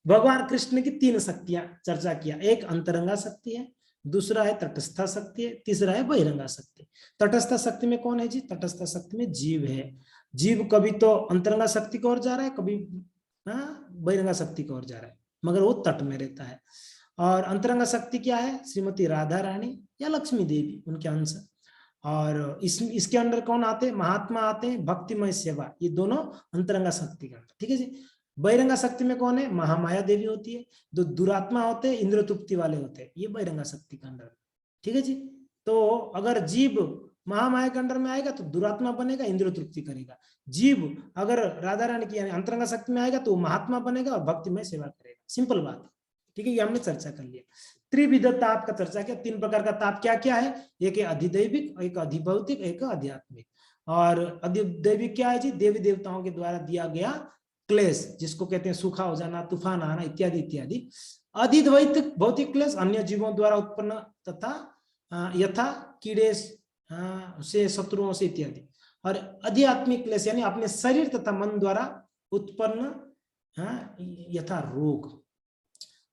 भगवान कृष्ण की 3 शक्तियां चर्चा किया, एक अंतरंगा शक्ति है, दूसरा है तटस्था शक्ति है, तीसरा है बहिरंगा शक्ति। तटस्था शक्ति में कौन है जी, तटस्था शक्ति में जीव है। जीव कभी तो अंतरंगा शक्ति की ओर जा रहा है, कभी बहिरंगा शक्ति की ओर जा रहा है, मगर वो तट में रहता है। और अंतरंगा शक्ति क्या है, श्रीमती राधा रानी या लक्ष्मी देवी, उनके अंश। और इसके अंदर कौन आते हैं, महात्मा आते हैं, भक्तिमय सेवा, ये दोनों अंतरंगा शक्ति के अंदर, ठीक है जी। बहिरंगा शक्ति में कौन है, महामाया देवी होती है, जो दुरात्मा होते हैं, इंद्र तुप्ति वाले होते हैं, ये बहिरंगा शक्ति के अंदर, ठीक है जी। तो अगर जीव महामाया के अंडर में आएगा तो दुरात्मा बनेगा, इंद्र तृप्ति करेगा। जीव अगर राधा रानी की यानी अंतरंगा शक्ति में आएगा तो महात्मा बनेगा और भक्तिमय सेवा करेगा, सिंपल बात है, ठीक है, ये हमने चर्चा कर लिया। त्रिविध ताप का चर्चा किया, 3 प्रकार का ताप क्या क्या है, एक है अधिदैविक, एक अधिभौतिक, एक आध्यात्मिक। और अधिदैविक क्या है जी, देवी देवताओं के द्वारा दिया गया क्लेश, जिसको कहते हैं सूखा हो जाना, तूफान आना इत्यादि इत्यादि। अधिदैविक भौतिक क्लेश अन्य जीवों द्वारा उत्पन्न तथा यथा कीड़े से, शत्रुओं से इत्यादि। और आध्यात्मिक क्लेश यानी अपने शरीर तथा मन द्वारा उत्पन्न यथा रोग।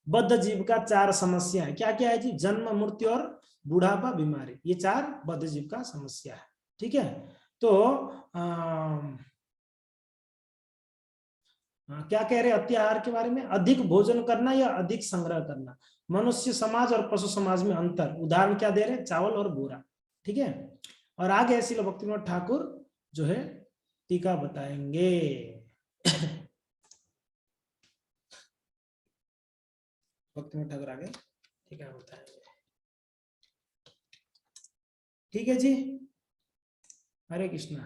बद्ध जीव का 4 समस्या है, क्या क्या है जी, जन्म, मृत्यु और बुढ़ापा, बीमारी, ये 4 बद्ध जीव का समस्या है, ठीक है। तो क्या कह रहे अत्याहार के बारे में, अधिक भोजन करना या अधिक संग्रह करना। मनुष्य समाज और पशु समाज में अंतर, उदाहरण क्या दे रहे हैं, चावल और बोरा, ठीक है। और आगे श्रील भक्तिविनोद ठाकुर जो है टीका बताएंगे। भक्तिविनोद ठाकुर आगे टीका बताएंगे, ठीक है जी। हरे कृष्णा।